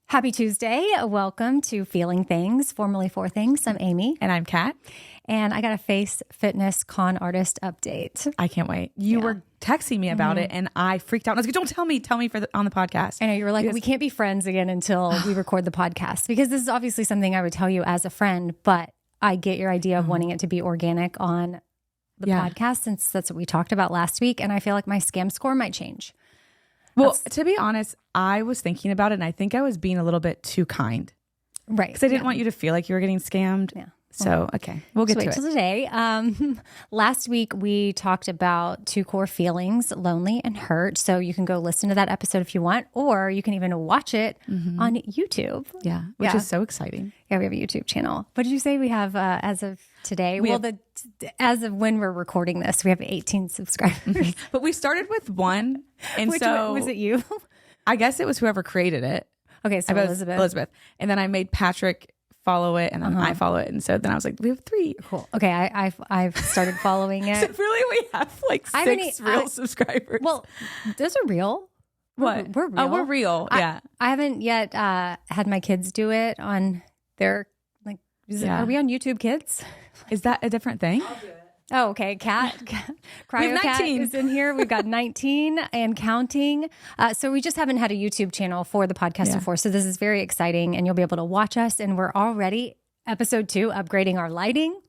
Happy Tuesday. Welcome to Feeling Things, formerly Four Things. I'm Amy. And I'm Kat. And I got a face fitness con artist update. I can't wait. You were texting me about it and I freaked out. I was like, don't tell me on the podcast. I know you were like, we can't be friends again until we record the podcast, because this is obviously something I would tell you as a friend, but I get your idea of wanting it to be organic on the podcast, since that's what we talked about last week. And I feel like my scam score might change. Well, to be honest, I was thinking about it and I think I was being a little bit too kind. Right. Because I didn't want you to feel like you were getting scammed. Yeah. So, okay, we'll get to it. Till today. Last week, we talked about two core feelings, lonely and hurt. So you can go listen to that episode if you want, or you can even watch it on YouTube. Yeah, which is so exciting. Yeah, we have a YouTube channel. What did you say we have as of today? As of when we're recording this, we have 18 subscribers. But we started with one. And Which so was it you? I guess it was whoever created it. Okay, so Elizabeth. And then I made Patrick follow it, and then I follow it, and so then I was like, we have 3. Cool. Okay, I've started following it. So really, we have like 6 real subscribers. Well, those are real. What? We're real. Oh, we're real. Yeah. I haven't yet had my kids do it on their are we on YouTube Kids? Is that a different thing? I'll do it. Oh, okay. Cryo Cat is in here. We've got 19 and counting. So we just haven't had a YouTube channel for the podcast before. So this is very exciting, and you'll be able to watch us. And we're already episode 2, upgrading our lighting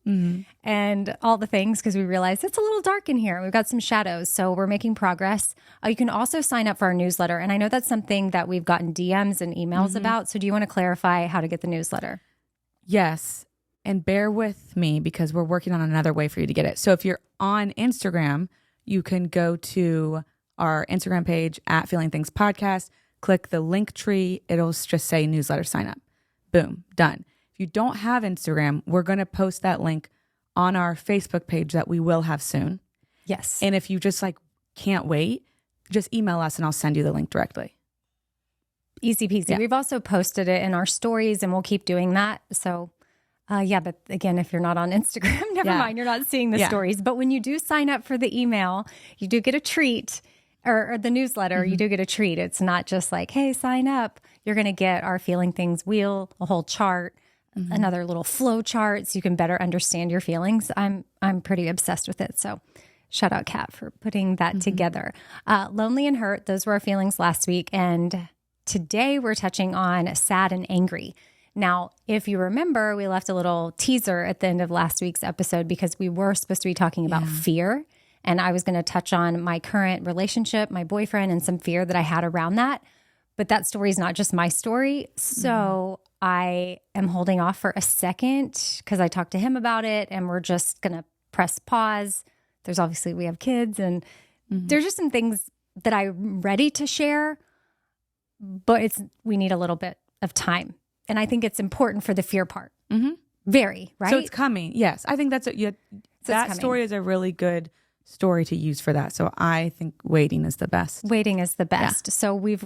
and all the things, because we realized it's a little dark in here. We've got some shadows. So we're making progress. You can also sign up for our newsletter. And I know that's something that we've gotten DMs and emails about. So do you want to clarify how to get the newsletter? Yes. And bear with me because we're working on another way for you to get it. So if you're on Instagram, you can go to our Instagram page at Feeling Things Podcast, click the link tree. It'll just say newsletter sign up. Boom, done. If you don't have Instagram, we're going to post that link on our Facebook page that we will have soon. Yes. And if you just can't wait, just email us and I'll send you the link directly. Easy peasy. Yeah. We've also posted it in our stories, and we'll keep doing that. So but again, if you're not on Instagram, never mind, you're not seeing the stories. But when you do sign up for the email, you do get a treat, or the newsletter, you do get a treat. It's not just like, hey, sign up. You're going to get our Feeling Things wheel, a whole chart, another little flow chart, so you can better understand your feelings. I'm pretty obsessed with it. So shout out Kat for putting that together. Lonely and hurt, those were our feelings last week. And today we're touching on sad and angry. Now, if you remember, we left a little teaser at the end of last week's episode because we were supposed to be talking about fear. And I was going to touch on my current relationship, my boyfriend, and some fear that I had around that. But that story is not just my story. So I am holding off for a second because I talked to him about it, and we're just going to press pause. There's obviously, we have kids, and there's just some things that I'm ready to share, but we need a little bit of time. And I think it's important for the fear part. Very, right? So it's coming. Yes. I think that story is a really good story to use for that. So I think waiting is the best. Waiting is the best. Yeah. So we've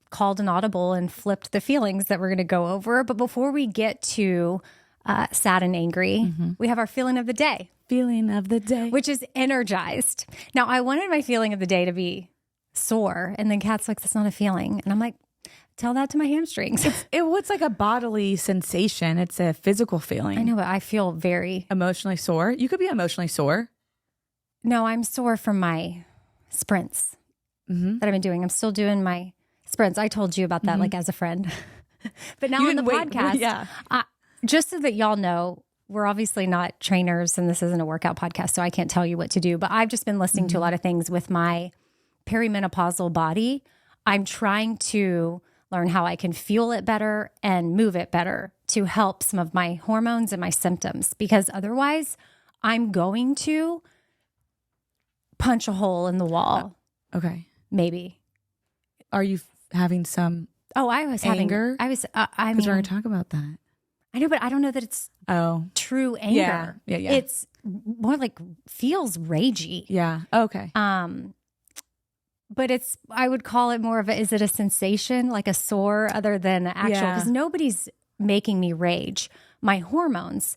called an audible and flipped the feelings that we're going to go over. But before we get to sad and angry, we have our feeling of the day. Feeling of the day. Which is energized. Now, I wanted my feeling of the day to be sore. And then Kat's like, that's not a feeling. And I'm like, tell that to my hamstrings. It's like a bodily sensation. It's a physical feeling. I know, but I feel very... Emotionally sore? You could be emotionally sore. No, I'm sore from my sprints that I've been doing. I'm still doing my sprints. I told you about that as a friend. But now on the podcast, just so that y'all know, we're obviously not trainers and this isn't a workout podcast, so I can't tell you what to do. But I've just been listening to a lot of things with my perimenopausal body. I'm trying to learn how I can fuel it better and move it better to help some of my hormones and my symptoms, because otherwise I'm going to punch a hole in the wall. Okay. Maybe. Are you having some I was anger? Because we're going to talk about that. I know, but I don't know that it's true anger. Yeah. It's more like feels ragey. Yeah. Okay. But I would call it more of is it a sensation, like a sore, other than actual, because nobody's making me rage. My hormones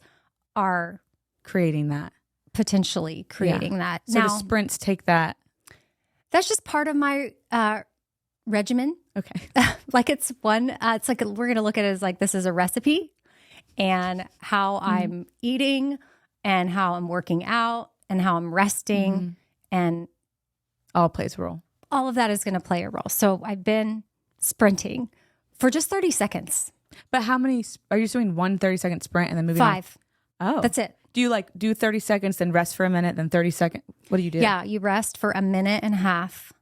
are creating that. Potentially creating that. So now, the sprints take that. That's just part of my regimen Okay. Like it's like we're going to look at it as like this is a recipe and how I'm eating and how I'm working out and how I'm resting and all plays a role. All of that is going to play a role. So I've been sprinting for just 30 seconds. But how many are you doing? 1 30-second sprint and then moving 5. On? Oh, that's it. Do you like do 30 seconds, then rest for a minute, then 30 seconds? What do you do? Yeah, you rest for a minute and a half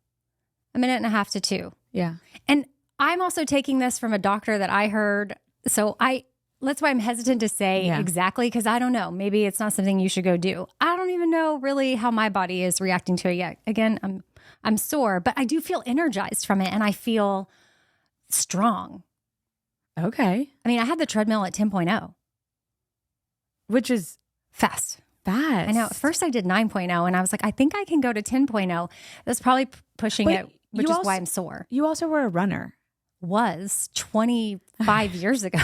to 2. Yeah. And I'm also taking this from a doctor that I heard. So that's why I'm hesitant to say exactly, because I don't know. Maybe it's not something you should go do. I don't even know really how my body is reacting to it yet. Again, I'm sore, but I do feel energized from it and I feel strong. Okay. I mean, I had the treadmill at 10.0. Which is fast. I know. At first I did 9.0 and I was like, I think I can go to 10.0. That's probably pushing it, which is why I'm sore. You also were a runner. Was 25 years ago.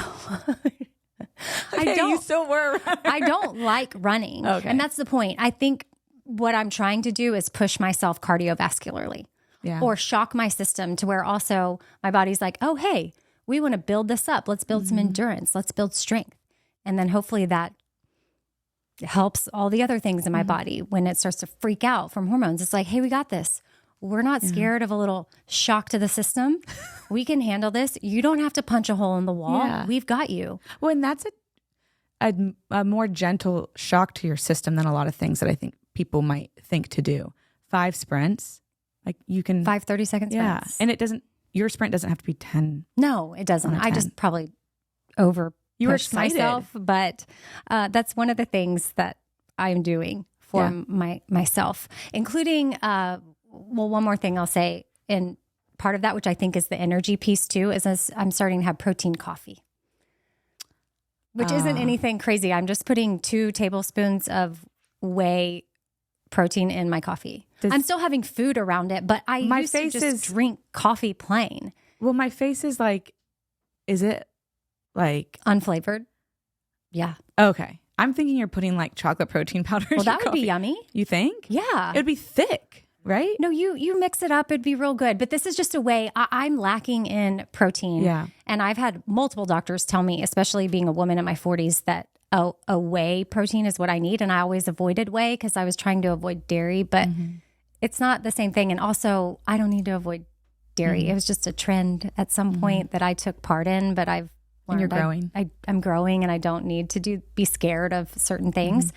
You still were a runner. I don't like running. Okay. And that's the point. I think what I'm trying to do is push myself cardiovascularly or shock my system to where also my body's like, oh, hey, we want to build this up. Let's build some endurance. Let's build strength. And then hopefully that helps all the other things in my body when it starts to freak out from hormones. It's like, hey, we got this. We're not scared of a little shock to the system. We can handle this. You don't have to punch a hole in the wall. Yeah. We've got you. Well, and that's a more gentle shock to your system than a lot of things that I think people might think to do. 5 sprints, like you can 5 30-second sprints. And your sprint doesn't have to be 10. No, it doesn't. I just probably pushed myself, but that's one of the things that I'm doing for myself, including one more thing I'll say, and part of that, which I think is the energy piece too, is as I'm starting to have protein coffee, which isn't anything crazy. I'm just putting 2 tablespoons of whey protein in my coffee. I'm still having food around it, but I used to just drink coffee plain. Well, my face is like, is it like unflavored? Yeah. Okay. I'm thinking you're putting like chocolate protein powder. Well, that would be yummy. You think? Yeah. It would be thick, right? No, you mix it up. It'd be real good. But this is just a way I'm lacking in protein. Yeah. And I've had multiple doctors tell me, especially being a woman in my 40s, that a whey protein is what I need. And I always avoided whey because I was trying to avoid dairy, but it's not the same thing. And also I don't need to avoid dairy. It was just a trend at some point that I took part in, but I've learned and you're growing. I'm growing and I don't need to be scared of certain things.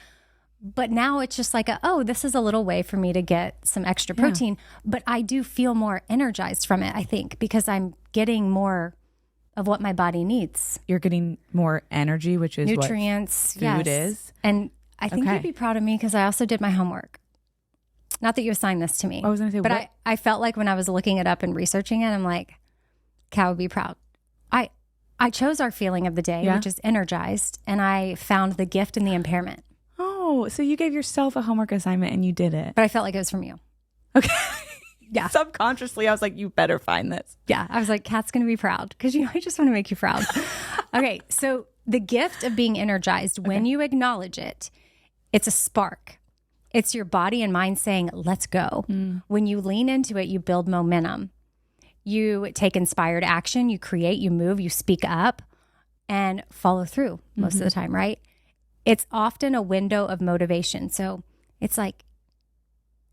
But now it's just like, this is a little way for me to get some extra protein. But I do feel more energized from it, I think, because I'm getting more of what my body needs. You're getting more energy, which is nutrients, what food is. And I think you'd be proud of me because I also did my homework. Not that you assigned this to me. I was going to say, but I felt like when I was looking it up and researching it, I'm like, Cal would be proud. I chose our feeling of the day, which is energized, and I found the gift and the impairment. Oh, so you gave yourself a homework assignment and you did it. But I felt like it was from you. Okay. Yeah. Subconsciously, I was like, you better find this. Yeah. I was like, Kat's going to be proud because, I just want to make you proud. Okay. So the gift of being energized, when you acknowledge it, it's a spark. It's your body and mind saying, let's go. When you lean into it, you build momentum. You take inspired action, you create, you move, you speak up and follow through most of the time, right? It's often a window of motivation. So it's like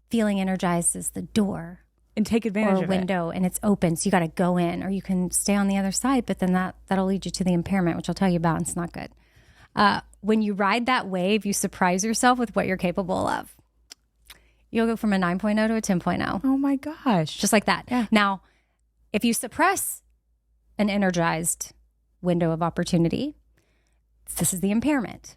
feeling energized is the door. And take advantage of it. Or a window and it's open. So you got to go in or you can stay on the other side, but then that'll lead you to the impairment, which I'll tell you about. And it's not good. When you ride that wave, you surprise yourself with what you're capable of. You'll go from a 9.0 to a 10.0. Oh my gosh. Just like that. Yeah. Now, if you suppress an energized window of opportunity, this is the impairment.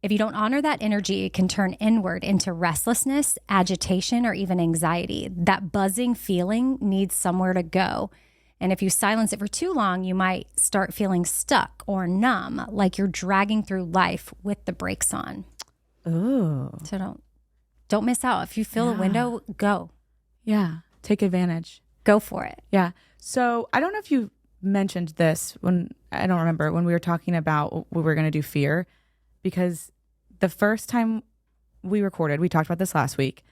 If you don't honor that energy, it can turn inward into restlessness, agitation, or even anxiety. That buzzing feeling needs somewhere to go. And if you silence it for too long, you might start feeling stuck or numb, like you're dragging through life with the brakes on. Oh. So don't miss out. If you feel a window, go. Yeah. Take advantage. Go for it. Yeah. So I don't know if you mentioned this I don't remember when we were talking about what we were going to do fear, because the first time we recorded, we talked about this last week.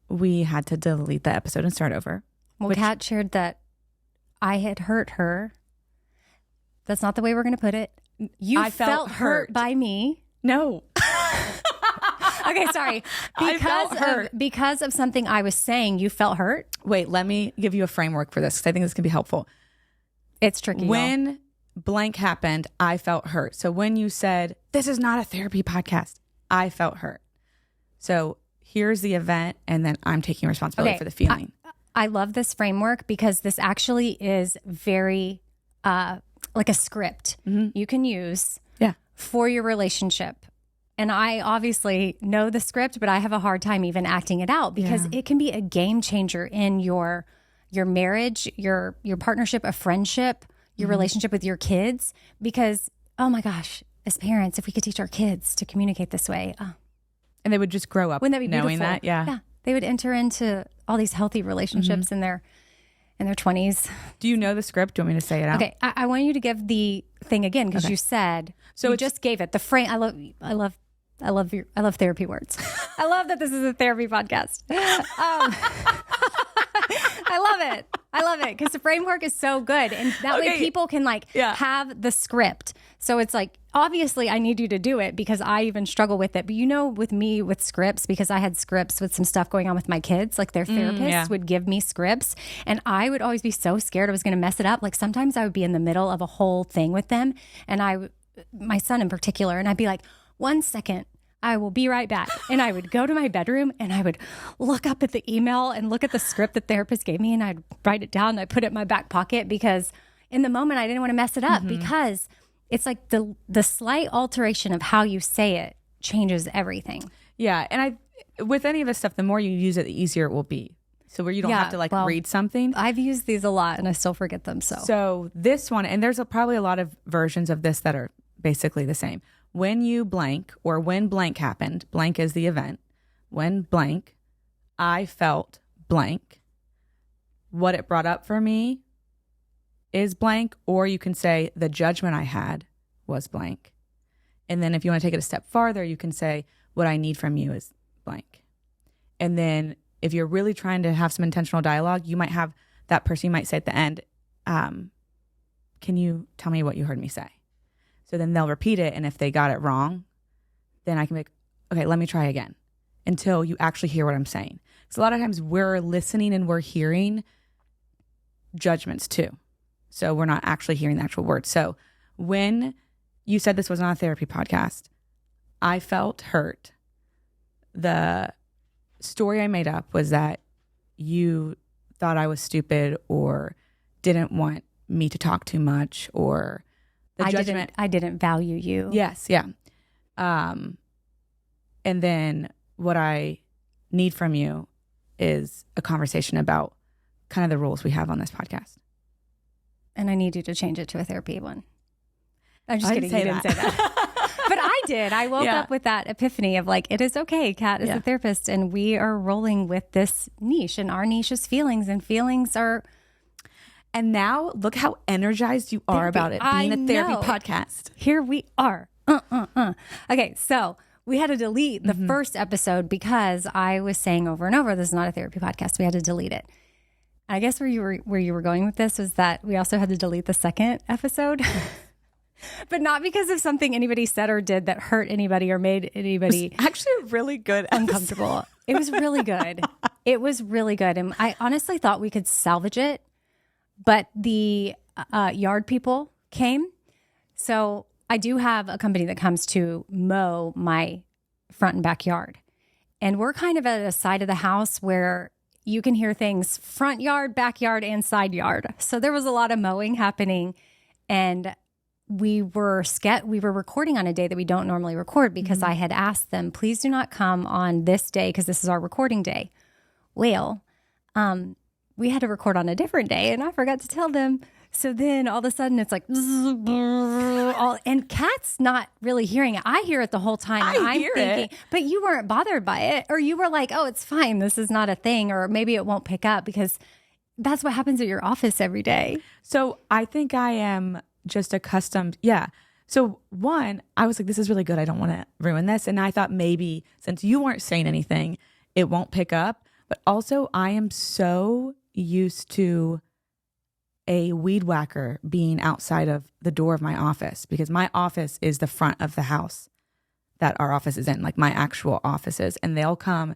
We had to delete the episode and start over. Well, Kat shared that I had hurt her. That's not the way we're going to put it. You felt hurt by me. No. Okay, sorry. Because of something I was saying, you felt hurt? Wait, let me give you a framework for this because I think this can be helpful. It's tricky. When blank happened, I felt hurt. So when you said, this is not a therapy podcast, I felt hurt. So here's the event, and then I'm taking responsibility for the feeling. I love this framework because this actually is very like a script you can use for your relationship. And I obviously know the script, but I have a hard time even acting it out because it can be a game changer in your marriage, your partnership, a friendship, your relationship with your kids. Because, oh my gosh, as parents, if we could teach our kids to communicate this way. And they would just grow up wouldn't that be knowing beautiful? that. Yeah. They would enter into all these healthy relationships in their 20s. Do you know the script? Do you want me to say it out? Okay. I want you to give the thing again because you said, so you just gave it the frame. I love therapy words. I love that this is a therapy podcast. I love it because the framework is so good, and that way people can have the script. So it's like, obviously I need you to do it because I even struggle with it. But with me with scripts, because I had scripts with some stuff going on with my kids, like their therapists would give me scripts, and I would always be so scared I was going to mess it up. Like sometimes I would be in the middle of a whole thing with them, and my son in particular, and I'd be like, 1 second. I will be right back. And I would go to my bedroom and I would look up at the email and look at the script the therapist gave me, and I'd write it down and I'd put it in my back pocket because in the moment I didn't want to mess it up because it's like the slight alteration of how you say it changes everything. Yeah. And with any of this stuff, the more you use it, the easier it will be. So where you don't have to read something. I've used these a lot and I still forget them. So this one, and there's probably a lot of versions of this that are basically the same. When you blank, or when blank happened, blank is the event. When blank, I felt blank. What it brought up for me is blank, or you can say the judgment I had was blank. And then if you want to take it a step farther, you can say what I need from you is blank. And then if you're really trying to have some intentional dialogue, you might have that person, you might say at the end, can you tell me what you heard me say? So then they'll repeat it. And if they got it wrong, then I can be like, okay, let me try again until you actually hear what I'm saying. Because a lot of times we're listening and we're hearing judgments too. So we're not actually hearing the actual words. So when you said this was not a therapy podcast, I felt hurt. The story I made up was that you thought I was stupid or didn't want me to talk too much, or the judgment. I didn't value you. Yes. Yeah. And then what I need from you is a conversation about kind of the rules we have on this podcast. And I need you to change it to a therapy one. I'm just kidding. You didn't say that. But I did. I woke up with that epiphany of like, it is okay. Kat is a therapist and we are rolling with this niche, and our niche is feelings, and feelings are... And now look how energized you are about it being a therapy podcast. Here we are. Okay, so we had to delete the first episode because I was saying over and over, this is not a therapy podcast. We had to delete it. I guess where you were going with this was that we also had to delete the second episode. But not because of something anybody said or did that hurt anybody or made anybody actually really good uncomfortable. It was really good. It was really good. And I honestly thought we could salvage it. But the yard people came. So I do have a company that comes to mow my front and backyard. And we're kind of at a side of the house where you can hear things front yard, backyard, and side yard. So there was a lot of mowing happening. And we were recording on a day that we don't normally record because I had asked them, please do not come on this day because this is our recording day. Well, we had to record on a different day, and I forgot to tell them. So then all of a sudden it's like, and Kat's not really hearing it. I hear it the whole time. And I'm thinking, but you weren't bothered by it, or you were like, oh, it's fine. This is not a thing, or maybe it won't pick up because that's what happens at your office every day. So I think I am just accustomed. Yeah. So one, I was like, this is really good. I don't want to ruin this. And I thought maybe since you weren't saying anything, it won't pick up. But also I am so used to a weed whacker being outside of the door of my office, because my office is the front of the house that our office is in, like my actual offices. And they'll come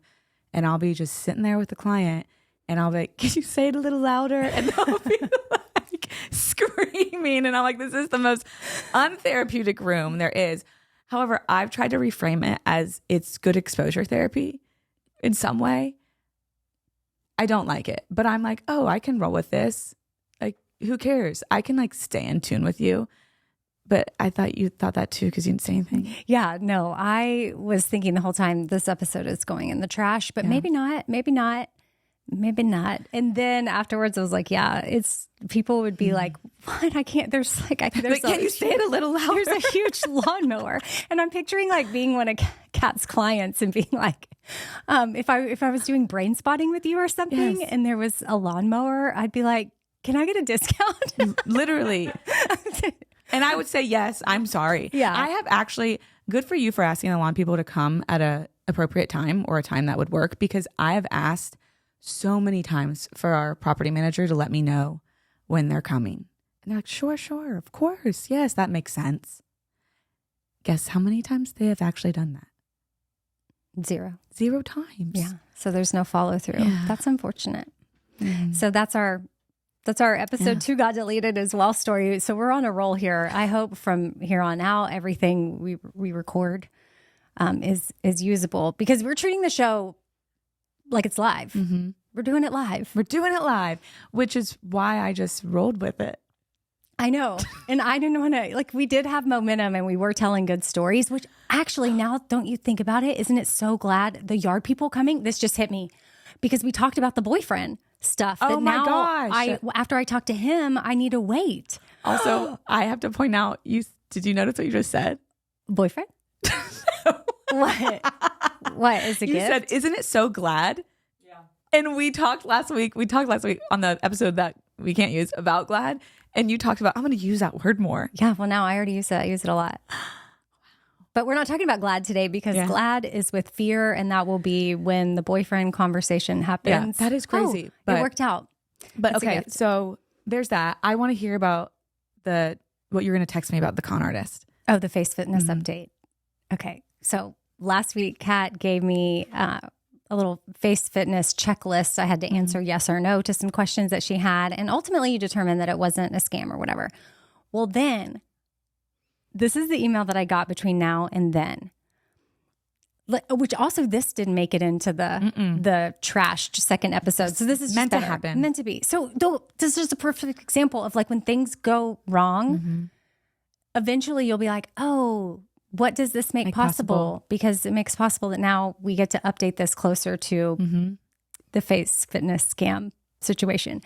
and I'll be just sitting there with the client and I'll be like, can you say it a little louder? And they'll be like screaming. And I'm like, this is the most untherapeutic room there is. However, I've tried to reframe it as it's good exposure therapy in some way. I don't like it, but I'm like, oh, I can roll with this. Like, who cares? I can like stay in tune with you. But I thought you thought that too because you didn't say anything. Yeah, no, I was thinking the whole time this episode is going in the trash, but maybe not, maybe not, maybe not. And then afterwards I was like, yeah, it's people would be like, what? I can't, there's like, can you say it a little louder? There's a huge lawnmower. And I'm picturing like being one of Kat's clients and being like, if I was doing brain spotting with you or something and there was a lawnmower, I'd be like, can I get a discount? Literally. And I would say, yes, I'm sorry. Yeah. I have actually, good for you for asking the lawn people to come at a appropriate time or a time that would work, because I have asked so many times for our property manager to let me know when they're coming. And they're like, sure, of course. Yes, that makes sense. Guess how many times they have actually done that? 0 times. Yeah. So there's no follow through. Yeah. That's unfortunate. Mm-hmm. So that's our episode 2 got deleted as well story. So we're on a roll here. I hope from here on out, everything we record is usable, because we're treating the show like it's live. Mm-hmm. We're doing it live. Which is why I just rolled with it. I know. And I didn't want to, like, we did have momentum and we were telling good stories, which actually now, don't you think about it? Isn't it so glad the yard people coming? This just hit me because we talked about the boyfriend stuff. Oh my gosh. After I talk to him, I need to wait. Also, I have to point out, did you notice what you just said? Boyfriend? What is a gift? You said, isn't it so glad? Yeah. And we talked last week on the episode that we can't use about glad. And you talked about, I'm going to use that word more. Yeah. Well, now I already use it. I use it a lot. But we're not talking about glad today, because glad is with fear, and that will be when the boyfriend conversation happens. Yeah, that is crazy. But it worked out. But okay, so there's that. I want to hear about what you're going to text me about the con artist. Oh, the face fitness update. Okay. So last week, Kat gave me a little face fitness checklist. I had to answer yes or no to some questions that she had. And ultimately, you determined that it wasn't a scam or whatever. Well, then, this is the email that I got between now and then, which also this didn't make it into the trashed second episode. So this is meant to happen. Meant to be. So this is a perfect example of like when things go wrong, eventually you'll be like, oh, what does this make possible? Because it makes possible that now we get to update this closer to the face fitness scam situation.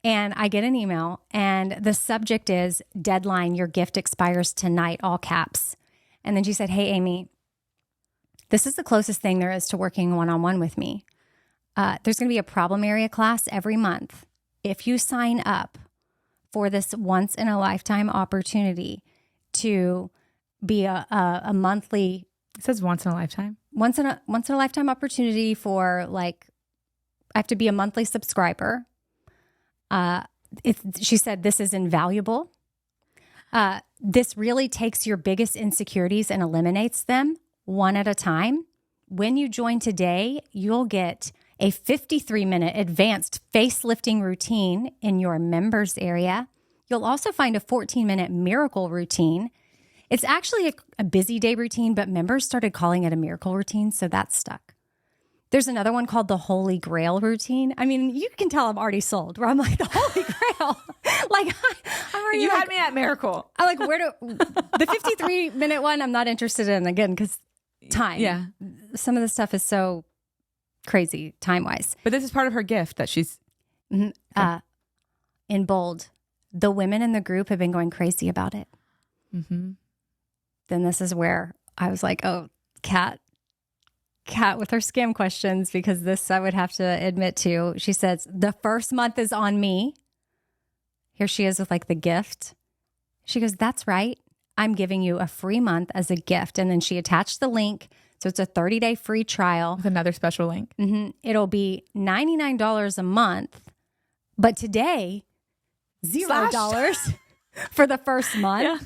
And I get an email and the subject is deadline, your gift expires tonight, all caps. And then she said, hey, Amy, this is the closest thing there is to working one-on-one with me. There's going to be a problem area class every month. If you sign up for this once in a lifetime opportunity to be a monthly, it says once in a lifetime, once in a lifetime opportunity for like, I have to be a monthly subscriber. She said, this is invaluable. This really takes your biggest insecurities and eliminates them one at a time. When you join today, you'll get a 53-minute advanced face lifting routine in your members area. You'll also find a 14-minute miracle routine. It's actually a busy day routine, but members started calling it a miracle routine, so that stuck. There's another one called the Holy Grail routine. I mean, you can tell I'm already sold, where I'm like, the Holy Grail. Like, I'm already had me at miracle. I like, the 53-minute one, I'm not interested in, again, because time. Yeah. Some of the stuff is so crazy time-wise. But this is part of her gift that she's... in bold, the women in the group have been going crazy about it. Mm-hmm. Then this is where I was like, oh, Kat with her scam questions, because this I would have to admit to. She says, the first month is on me. Here she is with like the gift. She goes, that's right. I'm giving you a free month as a gift. And then she attached the link. So it's a 30-day free trial. With another special link. Mm-hmm. It'll be $99 a month. But today, $0 for the first month. Yeah.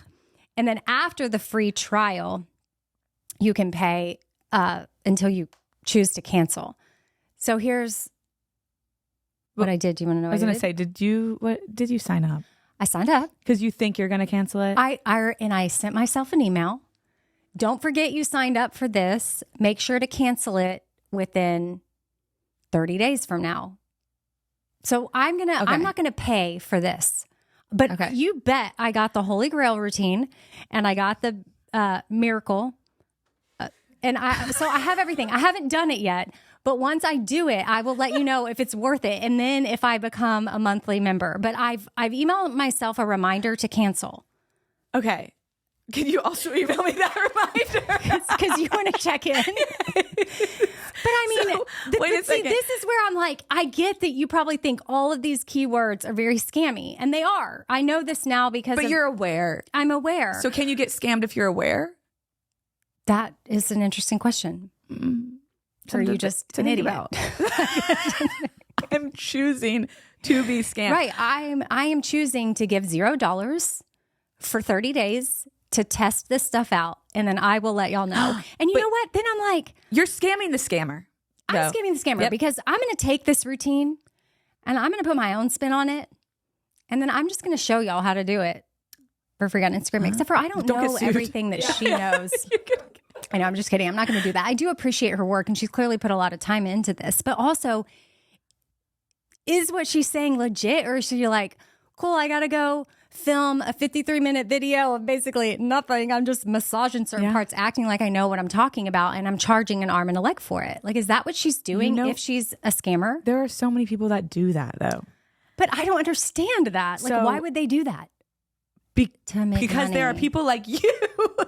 And then after the free trial, you can pay until you choose to cancel. So here's what I did. Do you want to know? I was going to say, did you sign up? I signed up because you think you're going to cancel it. I sent myself an email. Don't forget you signed up for this. Make sure to cancel it within 30 days from now. So I'm not gonna pay for this, but you bet I got the Holy Grail routine and I got the miracle, and I have everything. I haven't done it yet, but once I do it, I will let you know if it's worth it, and then if I become a monthly member. But I've emailed myself a reminder to cancel. Okay. Can you also email me that reminder? Because you want to check in. But I mean, see, this is where I'm like, I get that you probably think all of these keywords are very scammy, and they are. I know this now because you're aware. I'm aware. So can you get scammed if you're aware? That is an interesting question. Or are you just an idiot? I'm choosing to be scammed. Right. I am choosing to give $0 for 30 days to test this stuff out, and then I will let y'all know. And you know what? Then I'm like, you're scamming the scammer. I'm scamming the scammer because I'm going to take this routine and I'm going to put my own spin on it, and then I'm just going to show y'all how to do it for free on Instagram. Except for I don't know everything that she knows. I know. I'm just kidding. I'm not going to do that. I do appreciate her work, and she's clearly put a lot of time into this. But also, is what she's saying legit, or is she like, cool, I got to go film a 53-minute video of basically nothing. I'm just massaging certain parts, acting like I know what I'm talking about, and I'm charging an arm and a leg for it. Like, is that what she's doing if she's a scammer? There are so many people that do that, though. But I don't understand that. Like, why would they do that? Because there are people like you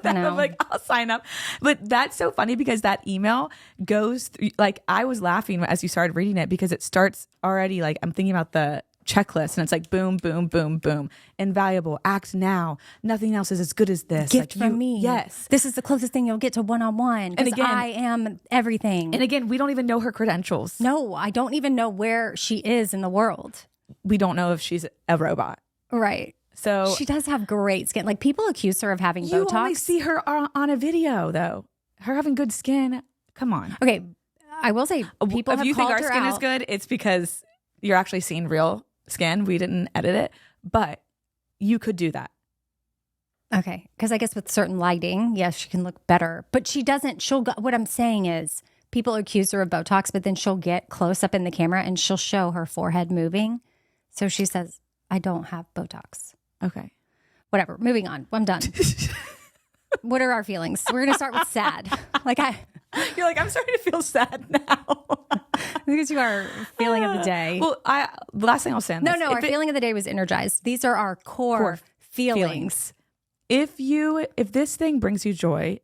that I'm like, I'll sign up. But that's so funny because that email goes through, like, I was laughing as you started reading it because it starts already, like, I'm thinking about the checklist, and it's like boom, boom, boom, boom. Invaluable. Act now. Nothing else is as good as this. Gift from me. Yes. This is the closest thing you'll get to one-on-one. And again, I am everything. And again, we don't even know her credentials. No, I don't even know where she is in the world. We don't know if she's a robot. Right. So she does have great skin. Like, people accuse her of having Botox. You only see her on a video, though. Her having good skin. Come on. Okay. I will say, people have called her out. If you think our skin is good, it's because you're actually seeing real skin. We didn't edit it, but you could do that. Okay. Because I guess with certain lighting, yes, she can look better, but she doesn't. What I'm saying is, people accuse her of Botox, but then she'll get close up in the camera and she'll show her forehead moving. So she says, I don't have Botox. Okay. Whatever. Moving on. I'm done. What are our feelings? We're going to start with sad. You're like, I'm starting to feel sad now. Because you are feeling of the day. Well, the last thing I'll say on this. No, our feeling of the day was energized. These are our core feelings. If this thing brings you joy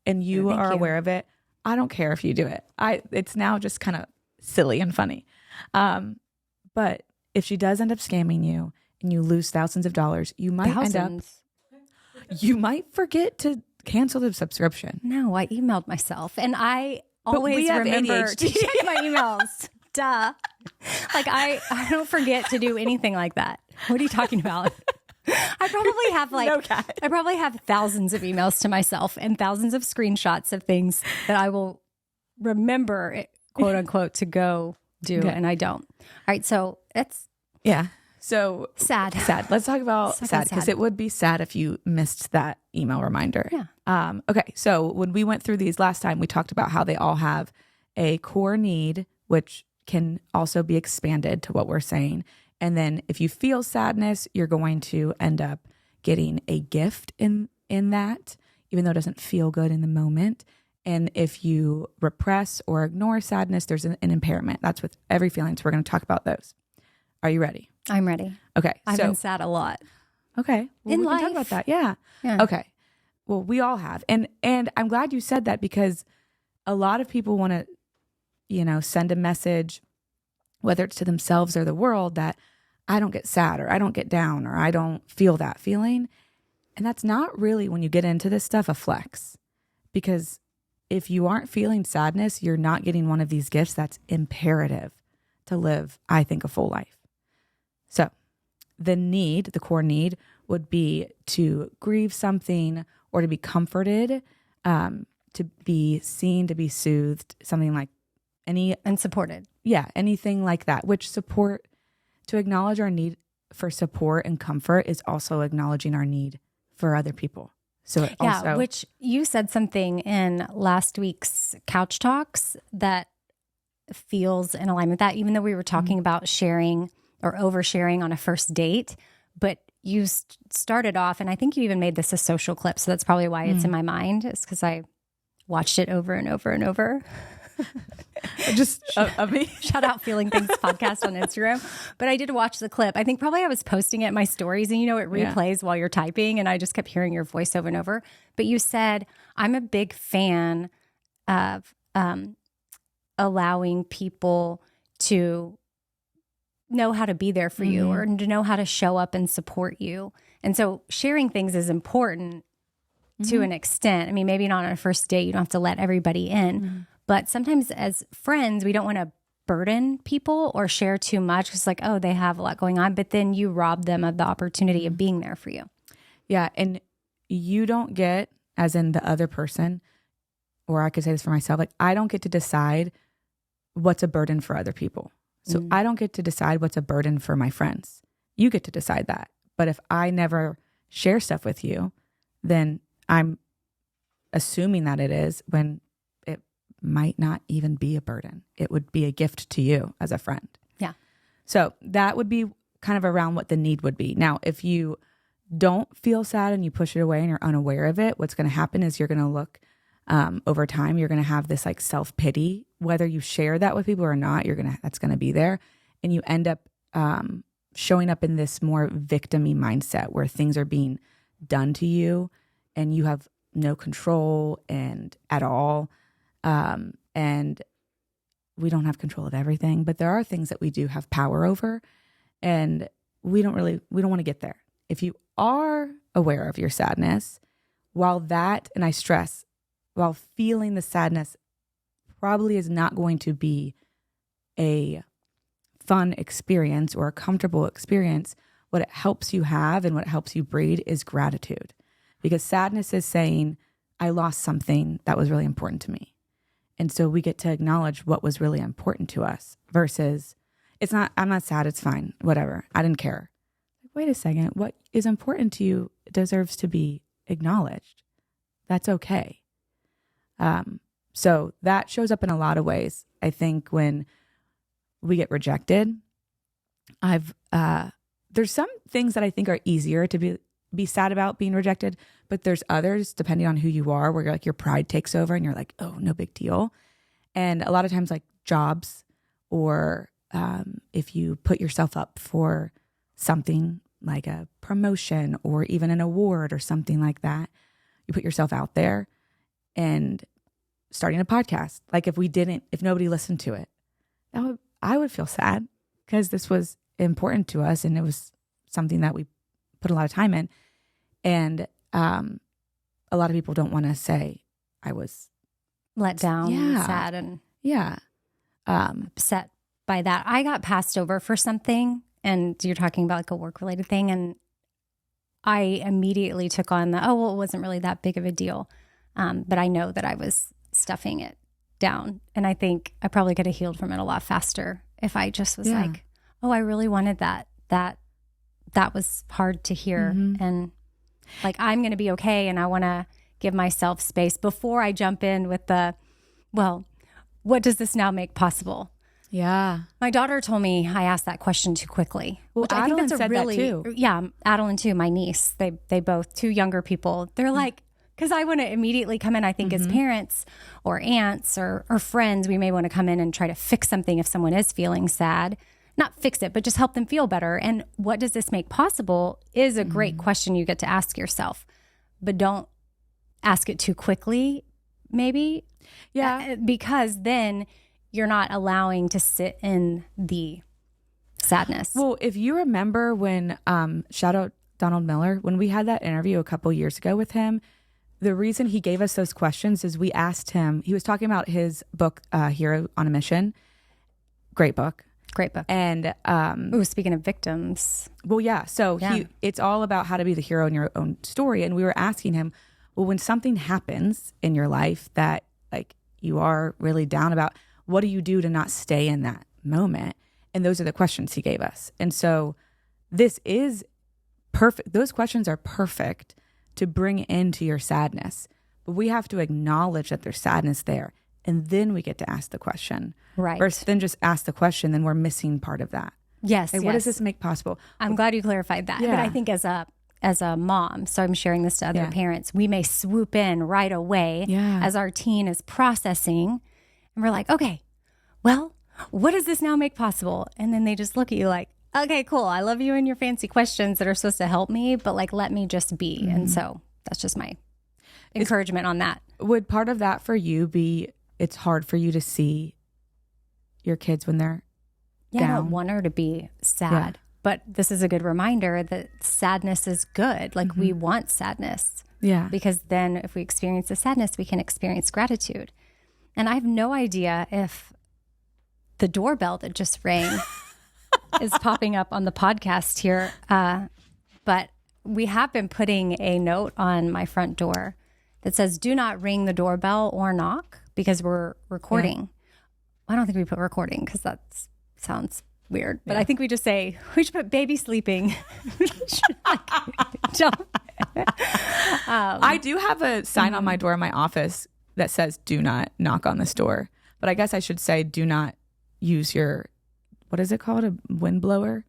and you are aware of it, I don't care if you do it. It's now just kind of silly and funny. But if she does end up scamming you and you lose thousands of dollars, you might you might forget to cancel the subscription. No, I emailed myself, and I always remember to check my emails. Duh. Like, I don't forget to do anything like that. What are you talking about? I probably have thousands of emails to myself and thousands of screenshots of things that I will remember, quote unquote, to go do, and I don't. All right, so it's so sad. Let's talk about sad, because it would be sad if you missed that email reminder. Yeah. Okay, so when we went through these last time, we talked about how they all have a core need, which can also be expanded to what we're saying. And then if you feel sadness, you're going to end up getting a gift in that, even though it doesn't feel good in the moment. And if you repress or ignore sadness, there's an impairment. That's with every feeling. So we're going to talk about those. Are you ready? I'm ready. Okay. I've been sad a lot. Okay. Well, we can talk about that. Yeah. Okay. Well, we all have. And I'm glad you said that, because a lot of people want to, send a message, whether it's to themselves or the world, that I don't get sad, or I don't get down, or I don't feel that feeling. And that's not really, when you get into this stuff, a flex. Because if you aren't feeling sadness, you're not getting one of these gifts that's imperative to live, I think, a full life. So the core need would be to grieve something or to be comforted, to be seen, to be soothed, something like and supported. Yeah, anything like that, to acknowledge our need for support and comfort is also acknowledging our need for other people. So which you said something in last week's Couch Talks that feels in alignment with that, even though we were talking about sharing or oversharing on a first date, but you started off, and I think you even made this a social clip, so that's probably why it's in my mind, is because I watched it over and over and over. Just of me. Shout out Feeling Things podcast on Instagram. But I did watch the clip. I think probably I was posting it in my stories, and it replays while you're typing, and I just kept hearing your voice over and over. But you said, I'm a big fan of allowing people to know how to be there for you, or to know how to show up and support you. And so sharing things is important to an extent. I mean, maybe not on a first date, you don't have to let everybody in. But sometimes as friends, we don't want to burden people or share too much. It's like, oh, they have a lot going on, but then you rob them of the opportunity of being there for you. Yeah. And you don't get, as in the other person, or I could say this for myself, like I don't get to decide what's a burden for other people. So I don't get to decide what's a burden for my friends. You get to decide that. But if I never share stuff with you, then I'm assuming that it is, when it might not even be a burden. It would be a gift to you as a friend. Yeah. So that would be kind of around what the need would be. Now, if you don't feel sad and you push it away and you're unaware of it, what's going to happen is you're going to look over time, you're going to have this like self-pity, whether you share that with people or not, that's going to be there. And you end up showing up in this more victim-y mindset where things are being done to you and you have no control at all. And we don't have control of everything, but there are things that we do have power over, and we don't want to get there. If you are aware of your sadness, and I stress, while feeling the sadness probably is not going to be a fun experience or a comfortable experience, what it helps you have and what it helps you breed is gratitude. Because sadness is saying, I lost something that was really important to me. And so we get to acknowledge what was really important to us versus I'm not sad, it's fine, whatever, I didn't care. Wait a second, what is important to you deserves to be acknowledged. That's okay. So that shows up in a lot of ways. I think when we get rejected, there's some things that I think are easier to be sad about being rejected, but there's others, depending on who you are, where your pride takes over and you're like, oh, no big deal. And a lot of times like jobs, or if you put yourself up for something like a promotion or even an award or something like that, you put yourself out there. And starting a podcast, like if nobody listened to it, I would feel sad, because this was important to us and it was something that we put a lot of time in. And a lot of people don't want to say I was let down, sad, and upset by that. I got passed over for something, and you're talking about like a work-related thing, and I immediately took on it wasn't really that big of a deal. But I know that I was stuffing it down. And I think I probably could have healed from it a lot faster if I just was like, oh, I really wanted that. That was hard to hear. And like, I'm going to be okay. And I want to give myself space before I jump in with what does this now make possible? Yeah. My daughter told me I asked that question too quickly. Well, I think that's that too. Yeah, Adeline too, my niece. They both, two younger people. They're like, because I want to immediately come in, I think as parents or aunts or friends, we may want to come in and try to fix something if someone is feeling sad. Not fix it, but just help them feel better. And what does this make possible is a great question you get to ask yourself. But don't ask it too quickly, maybe. Yeah. Because then you're not allowing to sit in the sadness. Well, if you remember when, shout out Donald Miller, when we had that interview a couple years ago with him, the reason he gave us those questions is we asked him, he was talking about his book, Hero on a Mission. Great book. Great book. And speaking of victims. Well, yeah. So it's all about how to be the hero in your own story. And we were asking him, well, when something happens in your life that like you are really down about, what do you do to not stay in that moment? And those are the questions he gave us. And so this is perfect. Those questions are perfect to bring into your sadness. But we have to acknowledge that there's sadness there. And then we get to ask the question. Right. Versus then just ask the question, then we're missing part of that. Yes. Like, what does this make possible? I'm glad you clarified that. Yeah. But I think as a mom, so I'm sharing this to other parents, we may swoop in right away as our teen is processing. And we're like, okay, well, what does this now make possible? And then they just look at you like, okay, cool. I love you and your fancy questions that are supposed to help me, but like, let me just be. And so that's just my encouragement on that. Would part of that for you be, it's hard for you to see your kids when they're down? I don't want her to be sad, but this is a good reminder that sadness is good. Like we want sadness. Yeah. Because then if we experience the sadness, we can experience gratitude. And I have no idea if the doorbell that just rang is popping up on the podcast here. But we have been putting a note on my front door that says, do not ring the doorbell or knock because we're recording. Yeah. I don't think we put recording because that sounds weird. But I think we just say, we should put baby sleeping. I do have a sign on my door in my office that says, do not knock on this door. But I guess I should say, do not use your, what is it called? A wind blower?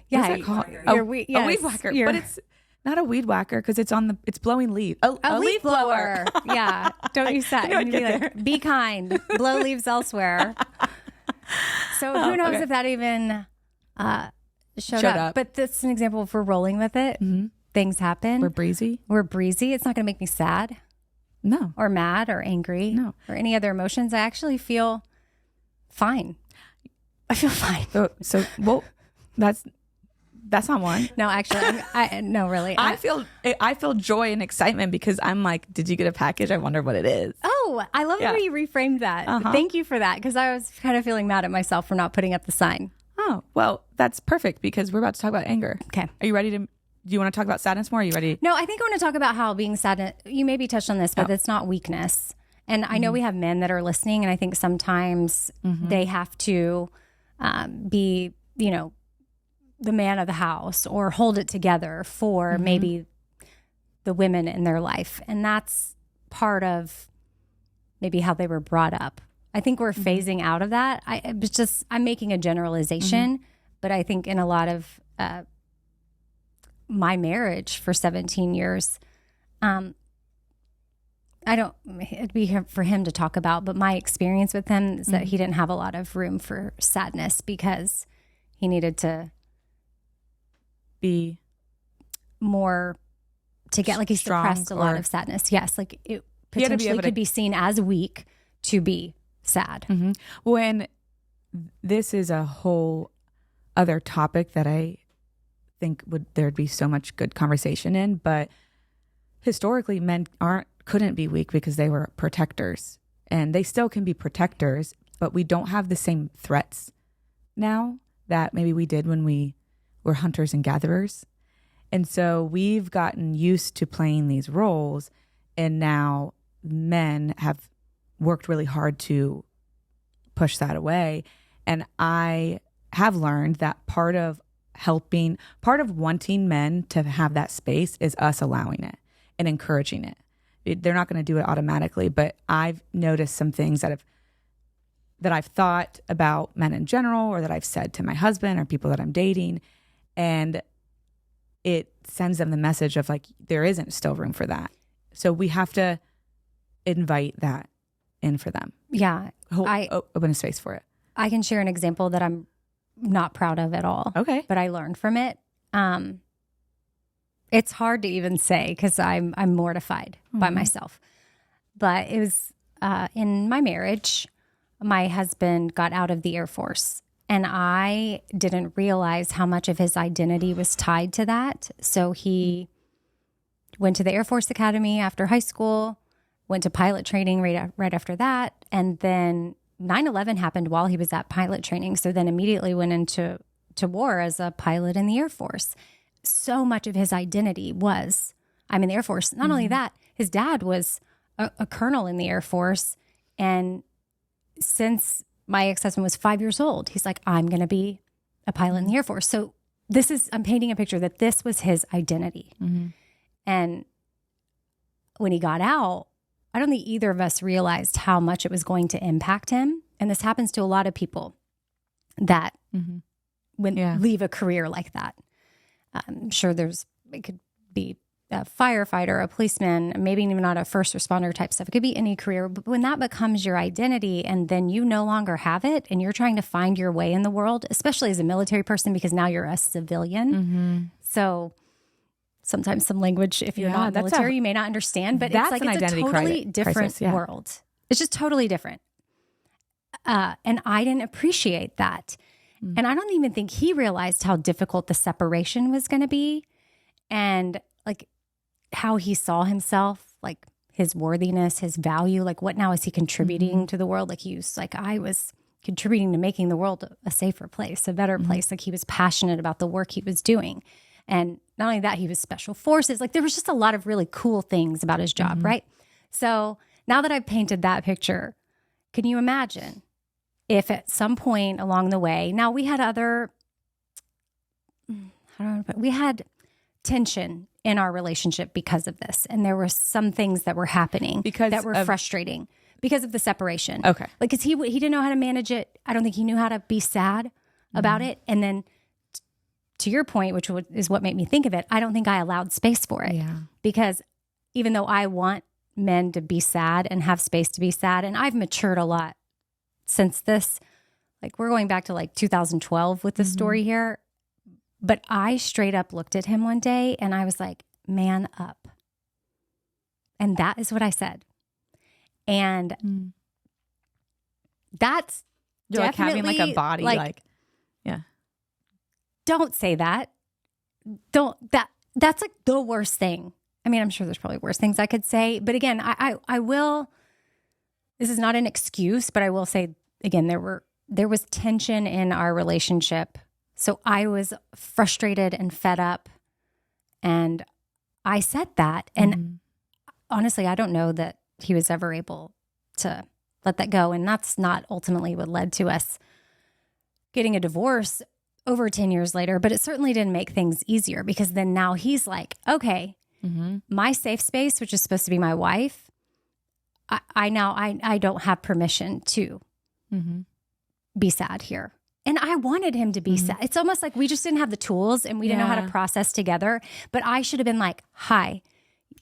Yeah. What is it called? A weed whacker. But it's not a weed whacker because it's blowing leaves. A leaf blower. Yeah. Don't use that. And be like, be kind. Blow leaves elsewhere. So who knows if that even showed up. But that's an example if we're rolling with it. Mm-hmm. Things happen. We're breezy. It's not going to make me sad. No. Or mad or angry. No. Or any other emotions. I actually feel fine. I feel fine. Well, that's not one. No, actually, no, really. I feel joy and excitement because I'm like, did you get a package? I wonder what it is. Oh, I love the way you reframed that. Thank you for that because I was kind of feeling mad at myself for not putting up the sign. Oh, well, that's perfect because we're about to talk about anger. Okay. Are you ready to? Do you want to talk about sadness more? Are you ready? No, I think I want to talk about how being sad. You maybe touched on this, but it's not weakness. And I know we have men that are listening, and I think sometimes they have to be, the man of the house or hold it together for maybe the women in their life. And that's part of maybe how they were brought up. I think we're phasing out of that. I'm making a generalization, but I think in a lot of my marriage for 17 years, it'd be for him to talk about, but my experience with him is that he didn't have a lot of room for sadness because he needed to be more to get, like he suppressed a lot of sadness. Yes. Like it potentially could be seen as weak to be sad. Mm-hmm. When this is a whole other topic that I think there'd be so much good conversation in, but historically men couldn't be weak because they were protectors, and they still can be protectors, but we don't have the same threats now that maybe we did when we were hunters and gatherers. And so we've gotten used to playing these roles, and now men have worked really hard to push that away. And I have learned that part of wanting men to have that space is us allowing it and encouraging it. They're not going to do it automatically, but I've noticed some things that I've thought about men in general, or that I've said to my husband or people that I'm dating, and it sends them the message of like, there isn't still room for that. So we have to invite that in for them. Yeah. Open a space for it. I can share an example that I'm not proud of at all. Okay. But I learned from it. It's hard to even say because I'm mortified by myself. But it was in my marriage, my husband got out of the Air Force, and I didn't realize how much of his identity was tied to that. So he went to the Air Force Academy after high school, went to pilot training right after that, and then 9/11 happened while he was at pilot training. So then immediately went into war as a pilot in the Air Force. So much of his identity was, I'm in the Air Force. Not only that, his dad was a colonel in the Air Force. And since my ex-husband was 5 years old, he's like, I'm going to be a pilot in the Air Force. So I'm painting a picture that this was his identity. And when he got out, I don't think either of us realized how much it was going to impact him. And this happens to a lot of people that leave a career like that. I'm sure it could be a firefighter, a policeman, maybe even not a first responder type stuff. It could be any career. But when that becomes your identity and then you no longer have it and you're trying to find your way in the world, especially as a military person, because now you're a civilian. So sometimes some language, if you're not military, you may not understand, but it's a totally different world. It's just totally different. And I didn't appreciate that. And I don't even think he realized how difficult the separation was going to be. And like how he saw himself, like his worthiness, his value, like what now is he contributing to the world? Like I was contributing to making the world a safer place, a better place. Like he was passionate about the work he was doing. And not only that, he was special forces. Like there was just a lot of really cool things about his job, right? So now that I've painted that picture, can you imagine if at some point along the way, now we had we had tension in our relationship because of this. And there were some things that were happening that were frustrating because of the separation. Okay. Like, cause he didn't know how to manage it. I don't think he knew how to be sad about it. And then to your point, which is what made me think of it, I don't think I allowed space for it. Yeah. Because even though I want men to be sad and have space to be sad, and I've matured a lot since this, like we're going back to like 2012 with the story here. But I straight up looked at him one day and I was like, man up. And that is what I said. And that's you're like having like a body, like yeah. Don't say that. That's like the worst thing. I mean, I'm sure there's probably worse things I could say. But again, I will, this is not an excuse, but I will say again, there was tension in our relationship. So I was frustrated and fed up, and I said that. And honestly, I don't know that he was ever able to let that go. And that's not ultimately what led to us getting a divorce over 10 years later. But it certainly didn't make things easier, because then now he's like, okay, my safe space, which is supposed to be my wife, I don't have permission to be sad here. And I wanted him to be sad. It's almost like we just didn't have the tools and we didn't know how to process together. But I should have been like, hi,